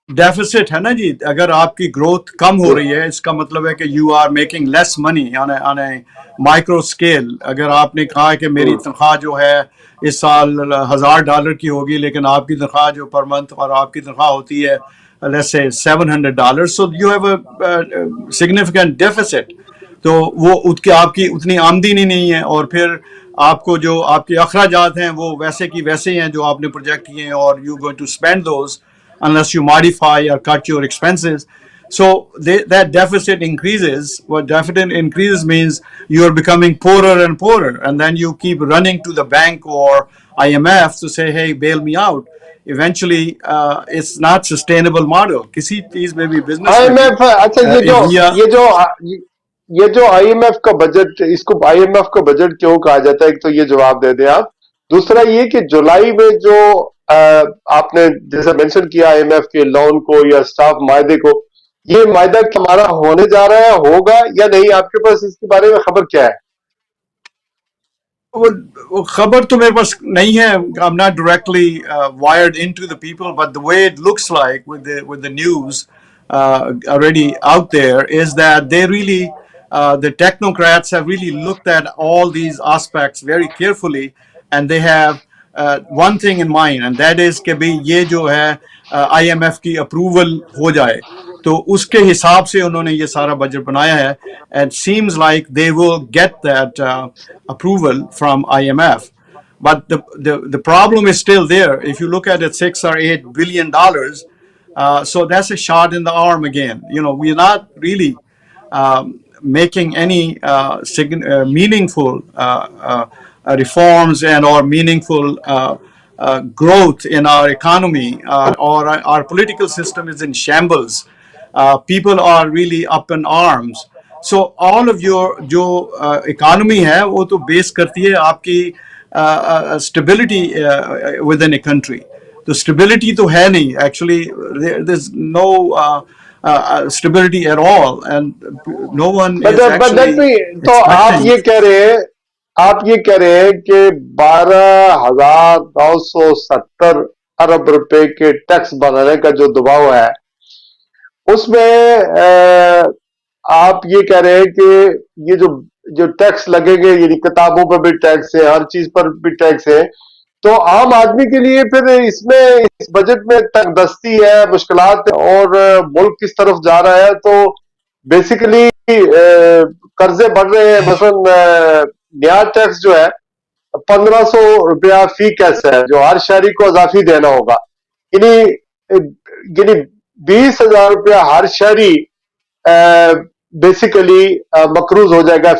डेफिसिट है ना जी. अगर आपकी ग्रोथ कम हो रही है, इसका मतलब है कि you are making less money on a micro scale. अगर आपने कहा है कि मेरी तनख्वाह जो है इस साल $1,000 की होगी, लेकिन आपकी तनख्वाह जो पर मंथ और आपकी तनख्वाह होती है let's say $700, so you have a significant deficit. तो वो उसकी आपकी उतनी आमदनी नहीं है, और फिर आपको जो आपके अखराजात हैं वो वैसे की वैसे ही हैं जो आपने प्रोजेक्ट किए हैं, और you going to spend those unless you modify or cut your expenses. So that deficit increases. What deficit increases means you are becoming poorer and poorer, and then you keep running to the bank or IMF to say, hey, bail me out. Eventually, it's not sustainable model. किसी चीज में भी business IMF, अच्छा ये जो IMF का budget, इसको IMF का बजट क्यों कहा जाता है? एक तो ये जवाब दे दें आप. दूसरा ये कि जुलाई में जो आपने जैसे मेंशन किया IMF के लोन को या स्टाफ मायदे को, ये मायदा हमारा होने जा रहा है, होगा या नहीं? आपके पास इसके बारे में खबर क्या है? वो खबर तो मेरे पास नहीं है. I'm not directly wired into the people, but the way it looks like with the news already out there is that they really the technocrats have really looked at all these aspects very carefully, and they have one thing in mind, and that is कि भाई ये जो है IMF की approval हो जाए, तो उसके हिसाब से उन्होंने ये सारा बजट बनाया है. and seems like they will get that approval from IMF. But the problem is still there. If you look at it, $6 or $8 billion, so that's a shot in the arm again. You know, we're not really making any meaningful reforms and or meaningful growth in our economy, or our political system is in shambles. People are really up in arms. So all of your जो economy है वो तो base करती है आपकी stability within a country. तो stability तो है नहीं. Actually there's no stability at all, and no one is actually. तो आप ये कह रहे हैं कि 12,970 अरब रुपए के टैक्स बनाने का जो दबाव है, उसमें आप ये कह रहे हैं कि ये जो टैक्स लगेंगे, यानी किताबों पर भी टैक्स है, हर चीज पर भी टैक्स है, तो आम आदमी के लिए फिर इसमें इस बजट में तंगदस्ती है, मुश्किलात है, और मुल्क किस तरफ जा रहा है. तो बेसिकली कर्जे बढ़ रहे हैं. मसलन नया टैक्स जो है 1,500 रुपया फी कैसे है, जो हर शहरी को इजाफी देना होगा, यानी 20,000 रुपया हर शहरी बेसिकली मकरूज हो जाएगा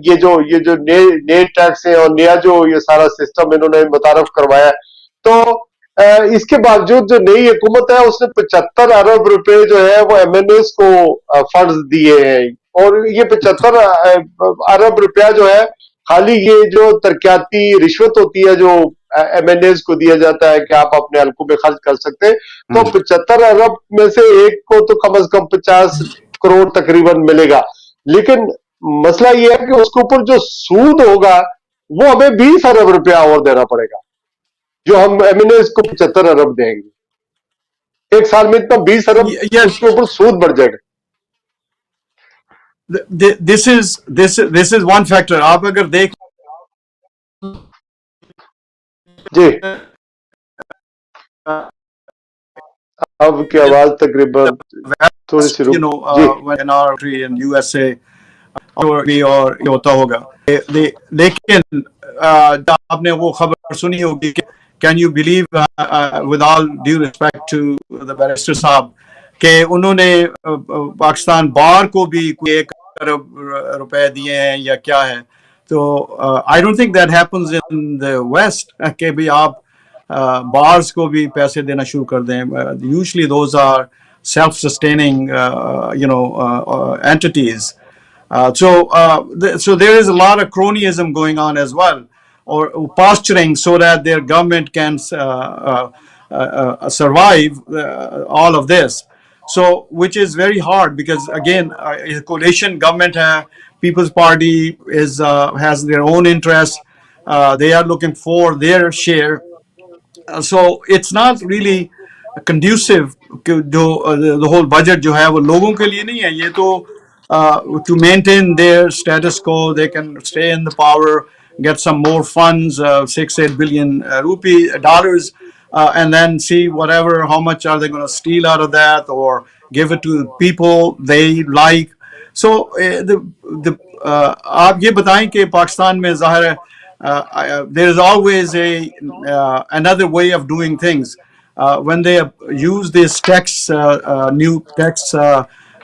یہ جو نئے ٹیکس ہیں اور نیا جو یہ سارا سسٹم انہوں نے متعارف کروایا ہے، تو اس کے باوجود جو نئی حکومت ہے اس نے 75 ارب روپے جو ہے وہ ایم این ایز کو فنڈز دیے ہیں، اور یہ 75 ارب روپیہ جو ہے خالی یہ جو ترقیاتی رشوت ہوتی ہے جو ایم این ایز کو دیا جاتا ہے کہ آپ اپنے حلقوں میں خرچ کر سکتے ہیں، تو 75 ارب میں سے ایک کو تو کم از کم 50 کروڑ تقریباً ملے گا، لیکن مسئلہ یہ ہے کہ اس کے اوپر جو سود ہوگا وہ ہمیں 20 ارب روپیہ اور دینا پڑے گا، جو ہم ایم این ایز کو 75 ارب دیں گے، ایک سال میں اتنا 20 ارب اس کے اوپر سود بڑھ جائے گا۔ this is one factor. آپ اگر دیکھ جی اب کی آواز تقریباً تھوڑی سی you know G in our country in USA اور ہوتا ہوگا، لیکن آپ نے وہ خبر سنی ہوگی کہ can you believe with all due respect to the barrister صاحب کہ انہوں نے پاکستان بار کو بھی کوئی 1 ارب روپے دیے ہیں یا کیا ہے؟ تو I don't think that happens in the West کہ بھی آپ بارز کو بھی پیسے دینا شروع کر دیں. Usually those are self sustaining entities. So there is a lot of cronyism going on as well, or posturing so that their government can survive all of this. So which is very hard because again a coalition government People's Party has their own interests. They are looking for their share. So it's not really conducive کہ جو the whole budget جو ہے وہ لوگوں کے لیے نہیں ہے، یہ تو to maintain their status quo, they can stay in the power, get some more funds, 6-8 billion dollars, and then see whatever, how much are they going to steal out of that or give it to the people they like. So آپ یہ بتائیں کہ پاکستان میں ظاہر ہے there is always another way of doing things. When they use these new tax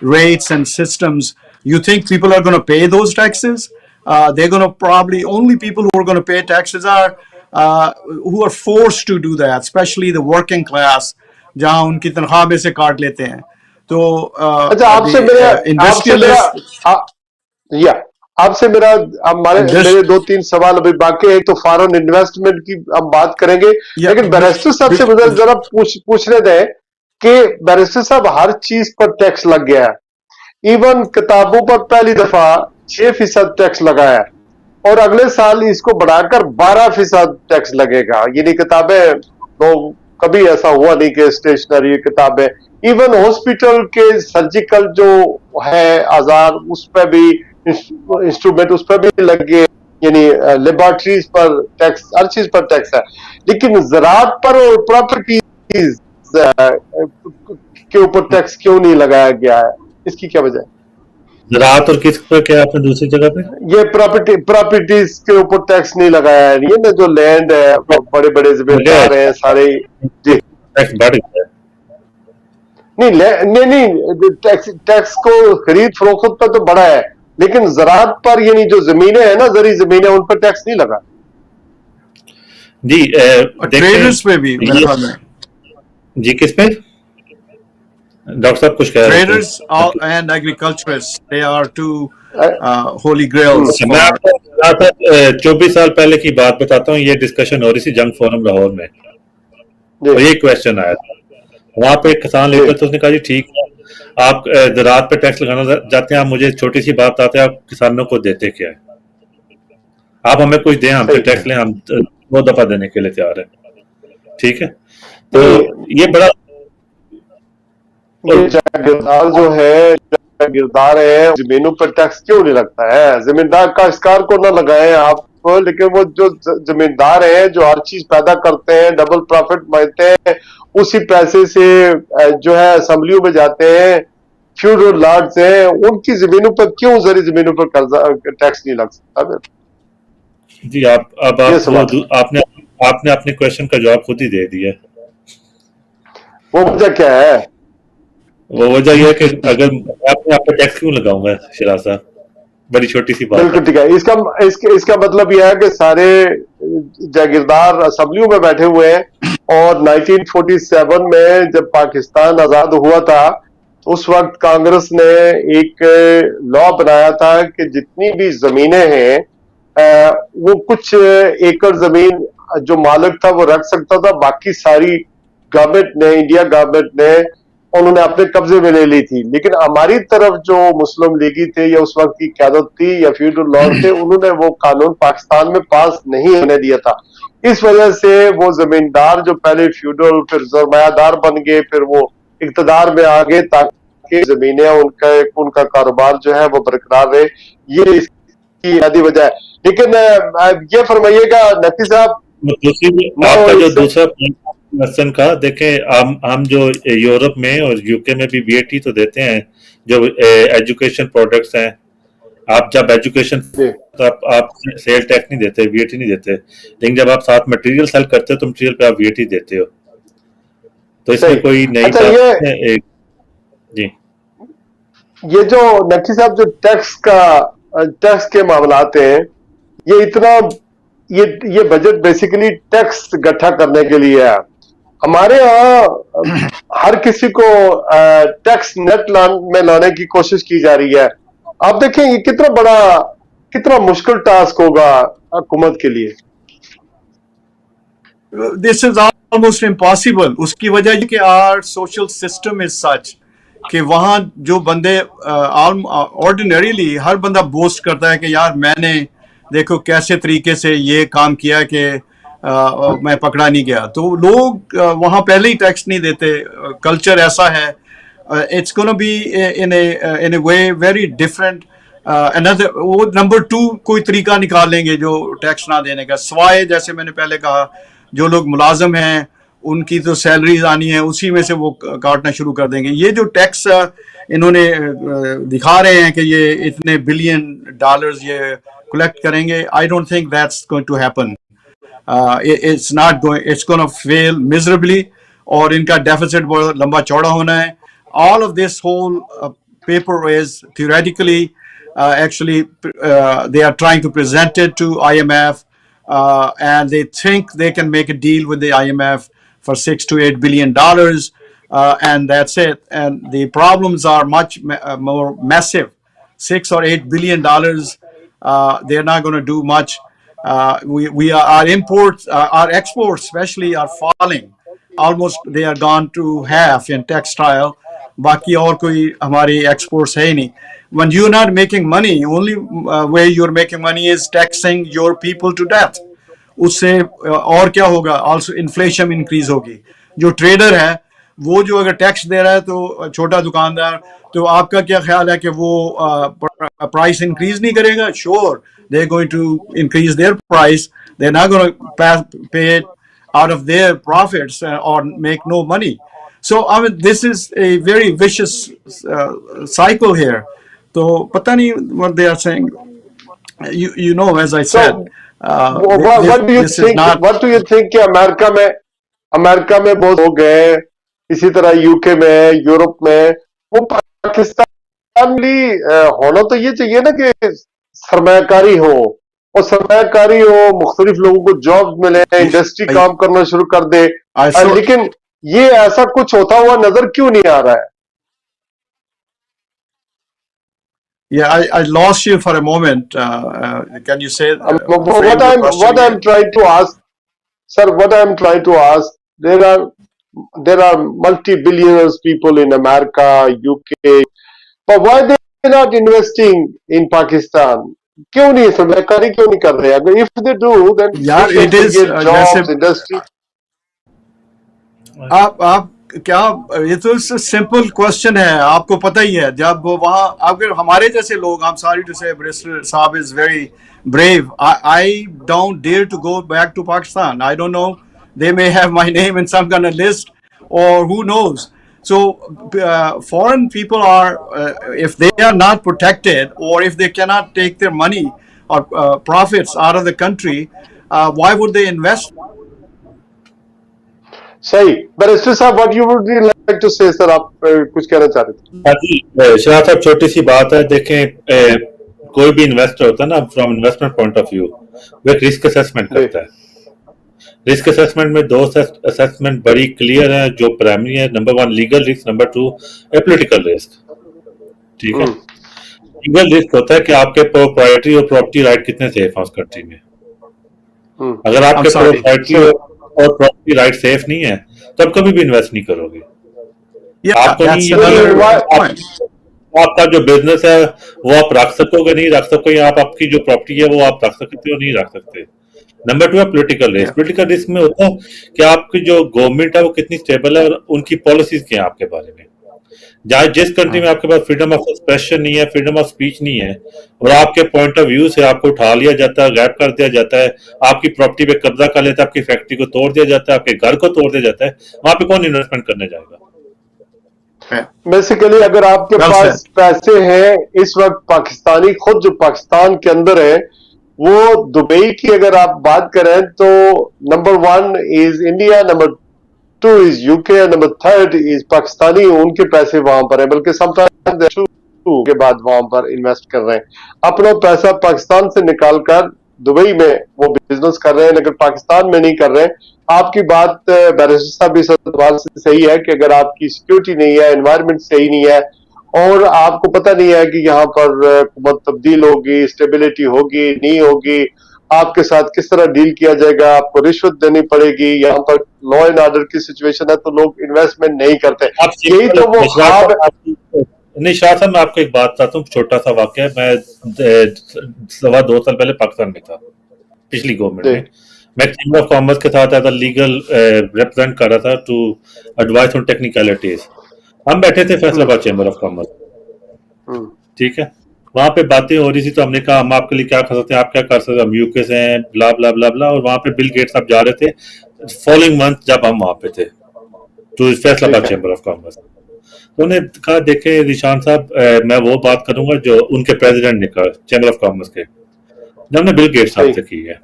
rates and systems, you think people are going to pay those taxes? They're going to probably, only people who are going to pay taxes are who are forced to do that, especially the working class, جہاں ان کی تنخواہ میں سے کاٹ لیتے ہیں. تو اچھا آپ سے میرا میرے 2-3 سوال ابھی باقی ہے. تو فارن انویسٹمنٹ کی ہم بات کریں گے، لیکن بیرسٹر صاحب سے مجھے ذرا پوچھنے دیں کہ بیرسٹر صاحب ہر چیز پر ٹیکس لگ گیا ہے، ایون کتابوں پر پہلی دفعہ 6% ٹیکس لگا ہے، اور اگلے سال اس کو بڑھا کر 12% ٹیکس لگے گا. یعنی کتابیں تو کبھی ایسا ہوا نہیں کہ اسٹیشنری کتابیں، ایون ہاسپٹل کے سرجیکل جو ہے آزار اس پہ بھی انسٹرومنٹ اس پہ بھی لگے، یعنی لیبارٹریز پر ٹیکس، ہر چیز پر ٹیکس ہے، لیکن زراعت پر اور پراپرٹیز کے اوپر ٹیکس کیوں نہیں لگایا گیا ہے؟ اس کی کیا وجہ ہے؟ زراعت اور کس پر کیا آپ نے دوسری جگہ پہ یہ پراپرٹیز کے اوپر ٹیکس نہیں لگایا ہے، یہ نا جو لینڈ ہے بڑے بڑے زمیندار ہیں سارے، جی ٹیکس بڑھ گیا نہیں ٹیکس کو خرید فروخت پر تو بڑا ہے، لیکن زراعت پر یعنی جو زمینیں ہیں نا، زرعی زمینیں، ان پر ٹیکس نہیں لگا. جی ٹریڈرز پہ بھی جی کس پہ ڈاکٹر صاحب کچھ کہہ رہے ہیں؟ Traders and agriculturist they are two holy grails. میں آپ کو 24 سال پہلے کی بات بتاتا ہوں. یہ ڈسکشن ہو رہی تھی جنگ فورم لاہور میں، اور یہ کویشچن آیا تھا وہاں پہ. ایک کسان لیڈر تھا، اس نے کہا جی ٹھیک ہے آپ زراعت پہ ٹیکس لگانا چاہتے ہیں، آپ مجھے چھوٹی سی بات بتاتے ہیں، آپ کسانوں کو دیتے کیا ہے؟ آپ ہمیں کچھ دیں، ہم سے ٹیکس لیں، ہم 2 دفعہ دینے کے لیے تیار ہیں. ٹھیک ہے، تو یہ بڑا جاگیردار جو ہے جاگیردار ہے، زمینوں پر ٹیکس کیوں نہیں لگتا ہے؟ زمیندار کاشتکار کو نہ لگائیں آپ، لیکن وہ جو زمیندار ہیں جو ہر چیز پیدا کرتے ہیں، ڈبل پروفٹ مانگتے ہیں، اسی پیسے سے جو ہے اسمبلیوں میں جاتے ہیں، فیوڈل لارڈز ہیں، ان کی زمینوں پر کیوں زرعی زمینوں پر قرضہ ٹیکس نہیں لگ سکتا؟ جی آپ نے اپنے کویشچن کا جواب خود ہی دے دیا. وہ وجہ کیا ہے؟ وہ وجہ یہ ہے کہ اگر آپ پہ ٹیکس کیوں لگاؤں گا شراز صاحب؟ बड़ी छोटी सी बात है। बिल्कुल ठीक है। इसका मतलब यह है कि सारे जागीरदार असेंबलियों में बैठे हुए हैं और 1947 में जब पाकिस्तान आजाद हुआ था उस वक्त कांग्रेस ने एक लॉ बनाया था कि जितनी भी जमीनें हैं वो कुछ एकड़ जमीन जो मालिक था वो रख सकता था, बाकी सारी गवर्नमेंट ने, इंडिया गवर्नमेंट ने उन्होंने अपने कब्जे में ले ली थी। लेकिन हमारी तरफ जो मुस्लिम लीगी थे या उस वक्त की क़यादत थी या फ्यूडल लॉर्ड थे, उन्होंने वो कानून पाकिस्तान में पास नहीं होने दिया था। इस वजह से वो जमींदार जो पहले फ्यूडल फिर सरमायादार बन गए, फिर वो इक्तदार में आ गए ताकि जमीनें उनका कारोबार जो है वो बरकरार रहे। ये इसकी आधी वजह है। लेकिन ये फरमाइएगा नकी साहब, दूसरी आपका जो दूसरा क्वेश्चन का देखें, हम जो यूरोप में और यूके में भी VAT तो देते हैं जो एजुकेशन प्रोडक्ट्स हैं। आप जब एजुकेशन तो आप सेल टैक्स नहीं देते, VAT नहीं देते, लेकिन जब आप साथ मटेरियल सेल करते हो तो मटेरियल पे आप VAT देते हो। तो इसमें कोई नई अच्छा, जी ये जो नकी साहब जो टैक्स के मामलात हैं, ये इतना ये बजट बेसिकली टैक्स इकट्ठा करने के लिए है। हमारे यहाँ हर किसी को टैक्स नेट में लाने की कोशिश की जा रही है। आप देखें ये कितना मुश्किल टास्क होगा हुकूमत के लिए। This is almost impossible. उसकी वजह ये कि our social system is such कि वहाँ जो बंदे ऑर्डिनरीली हर बंदा बोस्ट करता है कि यार मैंने देखो कैसे तरीके से ये काम किया कि मैं पकड़ा नहीं गया, तो लोग वहाँ पहले ही टैक्स नहीं देते। कल्चर ऐसा है, it's gonna be in A way very different. Another वो नंबर 2 कोई तरीका निकाल लेंगे जो टैक्स ना देने का, सवाए जैसे मैंने पहले कहा जो लोग मुलाजिम हैं उनकी तो सैलरीज आनी है, उसी में से वो काटना शुरू कर देंगे। ये जो टैक्स इन्होंने दिखा रहे हैं कि ये इतने बिलियन डॉलर्स ये कलेक्ट करेंगे, I don't think that's going to happen. It's not going, it's going to fail miserably, और इनका डेफिसिट बहुत लंबा चौड़ा होना है। All of this whole paper is theoretically actually they are trying to present it to IMF and they think they can make a deal with the IMF for $6 to $8 billion and that's it. And the problems are much more massive. $6 or $8 billion, they're not going to do much. Our imports, our exports especially are falling. Almost they are gone to half in textile. बाकी और कोई हमारी exports है ही नहीं. When you're not making money, only way you're making money is taxing your people to death. उससे और क्या होगा? Also inflation increase होगी. जो trader है वो जो अगर टैक्स दे रहा है तो छोटा दुकानदार, तो आपका क्या ख्याल है कि वो प्राइस इंक्रीज नहीं करेगा? Sure, they're going to increase their price. They're not going to pay it out of their profits or make no money. So I mean, this is a very vicious cycle here. So pata nahi what they are saying. You know, as I said, what do you think कि America में बहुत लोग हैं, इसी तरह UK में, Europe में, वो पाकिस्तान होना तो ये चाहिए ना कि सरमायाकारी हो, और सरमायाकारी हो, मुख्तलिफ लोगों को जॉब मिले, इंडस्ट्री काम करना शुरू कर दे, लेकिन ये ऐसा कुछ होता हुआ नजर क्यों नहीं आ रहा है? Yeah, I lost you for a moment. Can you say what I'm trying to ask, sir? What I'm trying to ask, there are multi-billionaires people in America, UK, but why they're not investing in Pakistan? क्यों नहीं सरमायाकारी क्यों नहीं कर रहे? अगर if they do, then यार it is jobs, industry. आप क्या, ये तो सिंपल क्वेश्चन है, आपको पता ही है। जब वहाँ अगर हमारे जैसे लोग, I'm sorry to say, Barrister साहब is very brave. I don't dare to go back to Pakistan. I don't know, they may have my name in some kind of list, or who knows. So foreign people are, if they are not protected, or if they cannot take their money or profits out of the country, why would they invest? सही। Barrister साहब, what you would like to say? Sir आप कुछ कहना चाह रहे थे? जी शराब साहब, छोटी सी बात है। देखें, कोई भी इन्वेस्टर होता है ना, from investment point of view, वो एक रिस्क असेसमेंट करता है। रिस्क असेसमेंट में दो असेसमेंट बड़ी क्लियर है, जो प्राइमरी है, number 1 legal risk, number 2 political risk. ठीक है, लीगल रिस्क होता है कि आपके प्रोप्राइटरी और प्रॉपर्टी राइट कितने सेफ हैं उस कंट्री में। अगर आपके प्रोप्राइटरी और प्रॉपर्टी राइट सेफ नहीं है तो आप कभी भी इन्वेस्ट नहीं करोगे। आपको नहीं, आपका जो बिजनेस है वो आप रख सकोगे नहीं रख सकोगे, आप आपकी जो प्रॉपर्टी है वो आप रख सकते हो नहीं रख सकते। नंबर 2 है पॉलिटिकल रिस्क। पॉलिटिकल रिस्क में होता है कि आपकी जो गवर्नमेंट है वो कितनी स्टेबल है और उनकी पॉलिसीज क्या है आपके बारे में। जहाँ जिस कंट्री में आपके पास फ्रीडम ऑफ एक्सप्रेशन नहीं है, फ्रीडम ऑफ स्पीच नहीं है, और आपके पॉइंट ऑफ व्यू से आपको उठा लिया जाता है, गायब कर दिया जाता है, आपकी प्रॉपर्टी पे कब्जा कर लेता है, आपकी फैक्ट्री को तोड़ दिया जाता है, आपके घर को तोड़ दिया जाता है, वहां पे कौन इन्वेस्टमेंट करने जाएगा? बेसिकली अगर आपके पास पैसे हैं इस वक्त, पाकिस्तानी खुद जो पाकिस्तान के अंदर है, वो दुबई की अगर आप बात करें तो number 1 is India, number 2 is UK, number 3 is Pakistani, उनके पैसे वहां पर है, बल्कि समटाइम्स 2 के बाद वहां पर इन्वेस्ट कर रहे हैं। अपना पैसा पाकिस्तान से निकालकर दुबई में वो बिजनेस कर रहे हैं, लेकिन पाकिस्तान में नहीं कर रहे हैं। आपकी बात बैरिस्टर साहब इस बात से सही है कि अगर आपकी सिक्योरिटी नहीं है, एनवायरनमेंट सही नहीं है, और आपको पता नहीं है कि यहाँ पर हुकूमत तब्दील होगी, स्टेबिलिटी होगी नहीं होगी, आपके साथ किस तरह डील किया जाएगा, आपको रिश्वत देनी पड़ेगी, यहाँ पर लॉ एंड ऑर्डर की सिचुएशन है, तो लोग इन्वेस्टमेंट नहीं करते। यही तो वो ख्वाब। नहीं शाह साहब, मैं आपको एक बात बताता हूँ, छोटा सा वाकया। मैं 2.25 साल पहले पाकिस्तान में था, पिछली गवर्नमेंट में। मैं चैम्बर ऑफ कॉमर्स के साथ एज लीगल रिप्रेजेंट कर रहा था टू एडवाइस ऑन टेक्निकलिटीज। हम बैठे थे फैसलाबाद चैम्बर ऑफ कॉमर्स, ठीक है, वहां पे बातें हो रही थी, तो हमने कहा हम आपके लिए क्या कर सकते हैं, आप क्या कर सकते हैं, हम यूके से हैं, ब्ला ब्ला ब्ला ब्ला। और वहां पे बिल गेट्स साहब जा रहे थे फॉलोइंग मंथ जब हम वहां पे थे, to Faisalabad chamber of commerce. तो उन्होंने कहा देखे निशान साहब, मैं वो बात करूंगा जो उनके प्रेसिडेंट ने कहा चैम्बर ऑफ कॉमर्स के, जो हमने बिल गेट्स साहब से की है।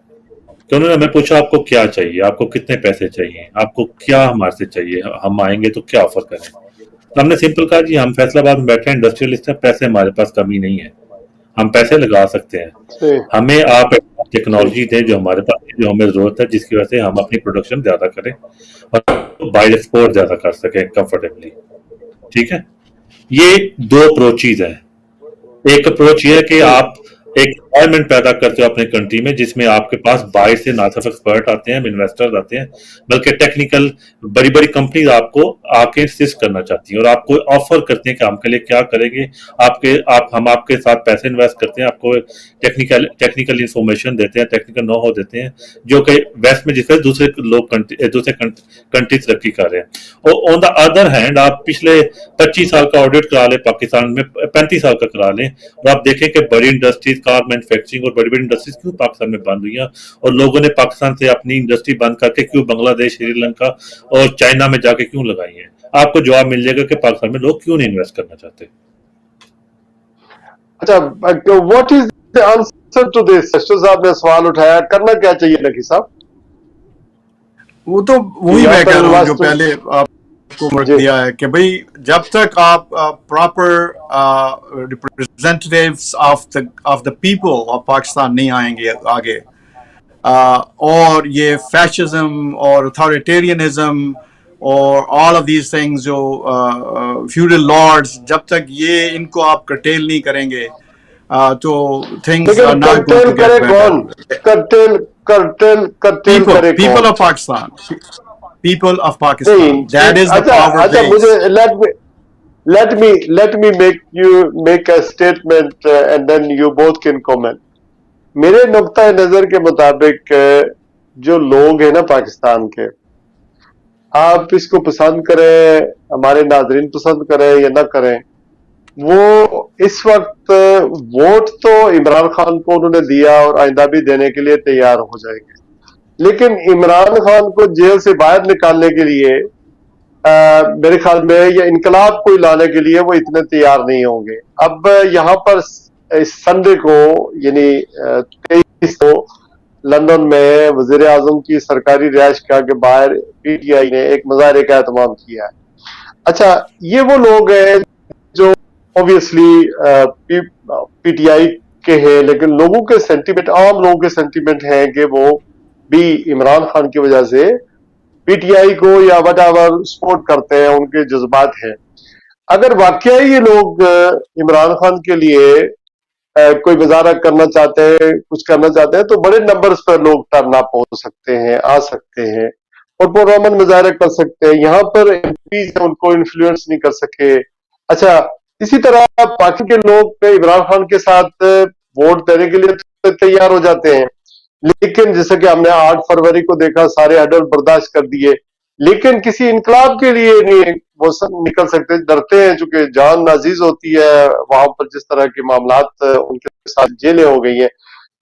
तो उन्होंने हमें पूछा आपको क्या चाहिए, आपको कितने पैसे चाहिए, आपको क्या हमारे से चाहिए, हम आएंगे तो क्या ऑफर करें। तो हमने सिंपल कहा जी हम फैसलाबाद में बैठे हैं, इंडस्ट्रियलिस्ट हैं, पैसे हमारे पास कमी नहीं है, हम पैसे लगा सकते हैं, हमें आप टेक्नोलॉजी दें जो हमारे पास जो हमें जरूरत है, जिसकी वजह से हम अपनी प्रोडक्शन ज्यादा करें और बाय एक्सपोर्ट ज्यादा कर सकें कंफर्टेबली। ठीक है, ये 2 अप्रोचेज है। एक अप्रोच ये है कि आप एक एनवायरमेंट पैदा करते हो अपने कंट्री में, जिसमें आपके पास बाहर से ना सिर्फ एक्सपर्ट आते हैं, इन्वेस्टर्स आते हैं, बल्कि टेक्निकल बड़ी बड़ी कंपनीज आपको आके असिस्ट करना चाहती हैं और आपको ऑफर करते हैं कि आपके लिए क्या करेंगे, हम आपके साथ पैसे इन्वेस्ट करते हैं, आपको टेक्निकल इंफॉर्मेशन देते हैं, टेक्निकल नो हाउ देते हैं, जो कि वेस्ट में जिससे दूसरे कंट्री तरक्की कर रहे हैं। और ऑन द अदर हैंड आप पिछले 25 साल का ऑडिट करा लें, पाकिस्तान में 35 साल का करा लें, और आप देखें कि बड़ी इंडस्ट्रीज, कार मैन्युफैक्चरिंग और बड़ी बड़ी इंडस्ट्रीज क्यों पाकिस्तान में बंद हुई हैं, और लोगों ने पाकिस्तान से अपनी इंडस्ट्री बंद करके क्यों बांग्लादेश, श्रीलंका और चाइना में जाके क्यों लगाई है। आपको जवाब मिल जाएगा कि पाकिस्तान में लोग क्यों नहीं इन्वेस्ट करना चाहते। अच्छा, what is the answer to this? साहब ने सवाल उठाया, करना क्या चाहिए नकी साहब? वो तो वही मैं कह रहा हूँ जो पहले आपको दिया है कि भाई जब तक आप proper representatives of the people of Pakistan नहीं आएंगे आगे, और ये फैशिज्म और अथॉरिटेरियनिज्म और ऑल ऑफ दीज थिंग्स जो फ्यूडल लॉर्ड्स, जब तक ये इनको आप कर्टेल नहीं करेंगे तो things are not going to get better. Curtail करे people of Pakistan, people of Pakistan. That is the power base. मुझे let me make a statement and then you both can comment. मेरे नुक्ता नजर के मुताबिक जो लोग हैं ना पाकिस्तान के, आप इसको पसंद करें, हमारे नाजरीन पसंद करें या ना करें, वो इस वक्त वोट तो इमरान खान को उन्होंने दिया और आइंदा भी देने के लिए तैयार हो जाएंगे, लेकिन इमरान खान को जेल से बाहर निकालने के लिए मेरे ख्याल में या इनकलाब को लाने के लिए वो इतने तैयार नहीं होंगे। अब यहाँ पर इस संडे को यानी 23 को लंदन में वजीर आजम की सरकारी रिहाइश के बाहर पीटीआई ने एक मुजाहरे का एहतमाम किया है। अच्छा, ये वो लोग हैं जो ऑब्वियसली पीटीआई کے ہیں, لیکن لوگوں کے سینٹیمنٹ, عام لوگوں کے سینٹیمنٹ ہیں کہ وہ بھی عمران خان کی وجہ سے پی ٹی آئی کو یا وٹ ایور سپورٹ کرتے ہیں, ان کے جذبات ہیں. اگر واقعی یہ لوگ عمران خان کے لیے کوئی مظاہرہ کرنا چاہتے ہیں, کچھ کرنا چاہتے ہیں, تو بڑے نمبرز پر لوگ ٹرن اپ ہو سکتے ہیں, آ سکتے ہیں اور پرامن مظاہرے کر سکتے ہیں. یہاں پر ایم پیز ان کو انفلوئنس نہیں کر سکے. اچھا, اسی طرح باقی کے لوگ عمران خان کے ساتھ ووٹ دینے کے لیے تیار ہو جاتے ہیں, لیکن جیسا کہ ہم نے 8 فروری کو دیکھا, سارے ہڈل برداشت کر دیے, لیکن کسی انقلاب کے لیے نہیں وہ سب نکل سکتے, ڈرتے ہیں چونکہ جان عزیز ہوتی ہے وہاں پر. جس طرح کے معاملات ان کے ساتھ جیلیں ہو گئی ہیں,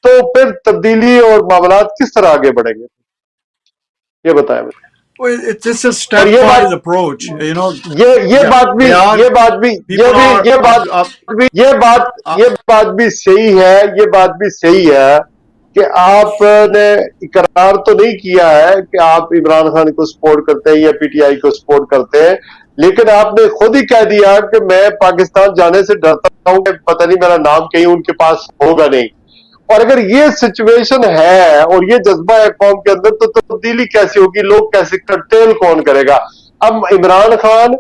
تو پھر تبدیلی اور معاملات کس طرح آگے بڑھیں گے, یہ بتائیں مجھے. Well, it's a stepwise approach, you know. یہ بات بھی صحیح ہے, یہ بات بھی صحیح ہے کہ آپ نے اقرار تو نہیں کیا ہے کہ آپ عمران خان کو سپورٹ کرتے ہیں یا پی ٹی آئی کو سپورٹ کرتے ہیں, لیکن آپ نے خود ہی کہہ دیا کہ میں پاکستان جانے سے ڈرتا ہوں کہ پتہ نہیں میرا نام کہیں ان کے پاس ہوگا نہیں. اور اگر یہ سچویشن ہے اور یہ جذبہ ہے قوم کے اندر, تو تبدیلی کیسی ہوگی, لوگ کیسے, کنٹرول کون کرے گا؟ اب عمران خان,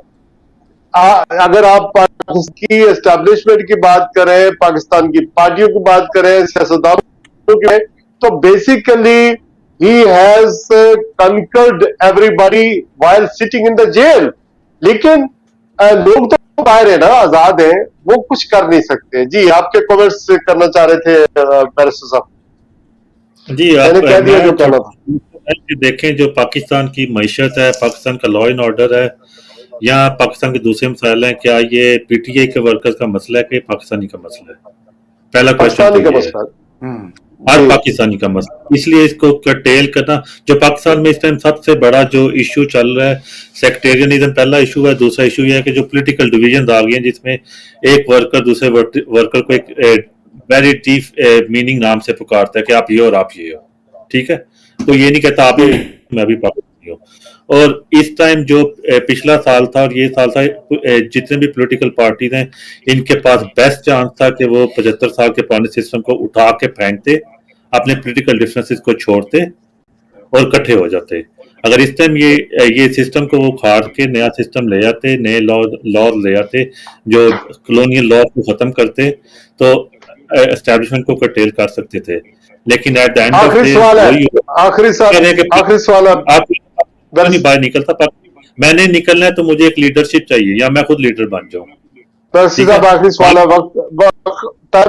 اگر آپ پاکستان کی اسٹیبلشمنٹ کی بات کریں, پاکستان کی پارٹیوں کی بات کریں, سیاستدانوں کی, تو basically he has conquered everybody while sitting in the jail. لیکن لوگ تو باہر ہیں نا, آزاد ہیں, وہ کچھ کر نہیں سکتے. جی, آپ کے کمنٹس کرنا چاہ رہے تھے بیرسٹر صاحب. جی, میں نے کہہ دیا جو کہنا تھا. دیکھیں جو پاکستان کی معیشت ہے, پاکستان کا لا اینڈ آرڈر ہے, یا پاکستان کے دوسرے مسائل ہیں, کیا یہ پی ٹی آئی کے ورکرز کا مسئلہ ہے کہ پاکستانی کا مسئلہ ہے؟ پہلا پاکستانی کا کوشچن مسئلہ, ہر پاکستانی کا مسئلہ. اس لیے اس کو کرٹیل کرنا, جو پاکستان میں اس ٹائم سب سے بڑا جو ایشو چل رہا ہے, سیکٹیرینزم پہلا ایشو ہے. دوسرا ایشو یہ ہے کہ جو پولیٹیکل ڈویژنز آ گئی ہیں, جس میں ایک ورکر دوسرے ورکر کو ایک ویری ڈیپ میننگ نام سے پکارتا ہے کہ آپ یہ اور آپ یہ ہو, ٹھیک ہے, تو یہ نہیں کہتا آپ میں بھی پاکستانی ہوں. اور اس ٹائم جو پچھلا سال تھا اور یہ سال تھا, جتنے بھی پولیٹیکل پارٹیز ہیں, ان کے پاس بیسٹ چانس تھا کہ وہ 75 سال کے پرانے سسٹم کو اٹھا کے پھینکتے, اپنے پولیٹیکل ڈفرینسز کو چھوڑتے اور اکٹھے ہو جاتے. اگر اس ٹائم یہ سسٹم کو وہ کھاڑ کے نیا سسٹم لے جاتے, نئے لا لے جاتے جو کلونیل لا کو ختم کرتے, تو اسٹیبلشمنٹ کو کرٹیل کر سکتے تھے. لیکن ایٹ دا اینڈ آخری سوال آپ نہیں باہر نکلتا. میں نے نکلنا ہے تو مجھے ایک لیڈرشپ چاہیے, یا میں خود لیڈر بن جاؤں. آخری سوال ہے,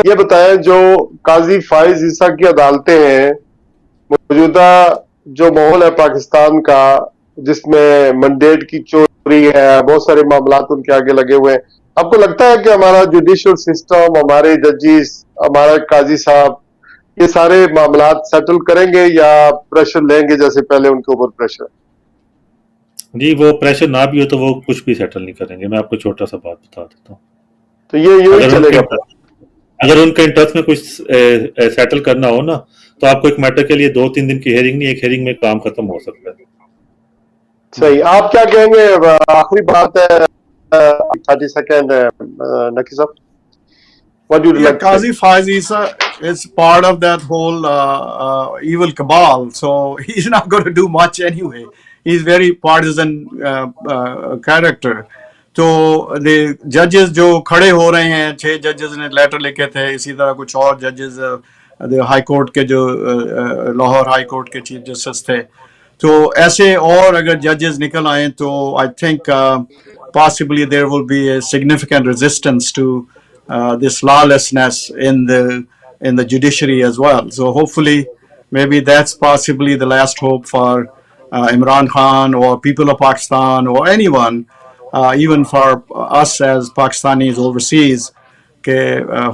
یہ بتائیں جو قاضی فائز عیسیٰ کی عدالتیں ہیں, موجودہ جو ماحول ہے پاکستان کا, جس میں منڈیٹ کی چوری ہے, بہت سارے معاملات ان کے آگے لگے ہوئے ہیں, آپ کو لگتا ہے کہ ہمارا جوڈیشل سسٹم, ہمارے ججز, ہمارا قاضی صاحب یہ سارے معاملات سیٹل کریں گے یا پریشر لیں گے جیسے پہلے ان کے اوپر پریشر؟ جی, وہ پریشر نہ بھی ہو تو وہ کچھ بھی سیٹل نہیں کریں گے. میں آپ کو چھوٹا سا بات بتا دیتا ہوں. تو یہ چلے گا. اگر ان کے انٹرسٹ میں کچھ سیٹل کرنا ہو نا, تو آپ کو ایک میٹر کے لیے 2-3 دن کی ہیئرنگ نہیں, ایک ہیئرنگ میں کام ختم ہو سکتا ہے. صحیح. آپ کیا کہیں گے؟ آخری بات ہے 30 سیکنڈ, نقی صاحب. What do you like? Qazi Faiz Issa is part of that whole evil cabal, so he's not going to do much anyway. He's very partisan character. تو ججز جو کھڑے ہو رہے ہیں, 6 ججز نے لیٹر لکھے تھے, اسی طرح کچھ اور ججز ہائی کورٹ کے جو لاہور ہائی کورٹ کے چیف جسٹس تھے, تو ایسے اور اگر ججز نکل آئیں تو I think possibly there will be a significant resistance to this lawlessness in the judiciary as well. So hopefully maybe that's possibly the last hope for Imran Khan or people of Pakistan or anyone, even for us as Pakistanis overseas, کہ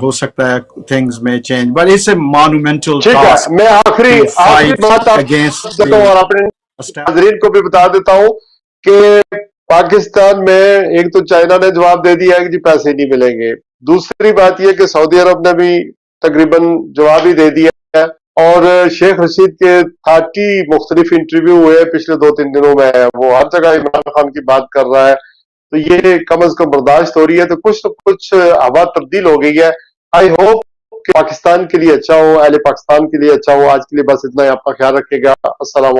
ہو سکتا ہے things may change, but it's a monumental task. میں آخری بات اور اپنے ناظرین کو بھی بتا دیتا ہوں کہ پاکستان میں ایک تو چائنا نے جواب دے دیا کہ جی پیسے نہیں ملیں گے, دوسری بات یہ کہ سعودی عرب نے بھی تقریباً جواب ہی دے دیا ہے, اور شیخ رشید کے 30 مختلف انٹرویو ہوئے پچھلے 2-3 دنوں میں, وہ ہر جگہ عمران خان کی بات کر رہا ہے, تو یہ کم از کم برداشت ہو رہی ہے. تو کچھ نہ کچھ ہوا تبدیل ہو گئی ہے. آئی ہوپ کہ پاکستان کے لیے اچھا ہو، اہل پاکستان کے لیے اچھا ہو. آج کے لیے بس اتنا ہی. آپ کا خیال رکھے گا. السلام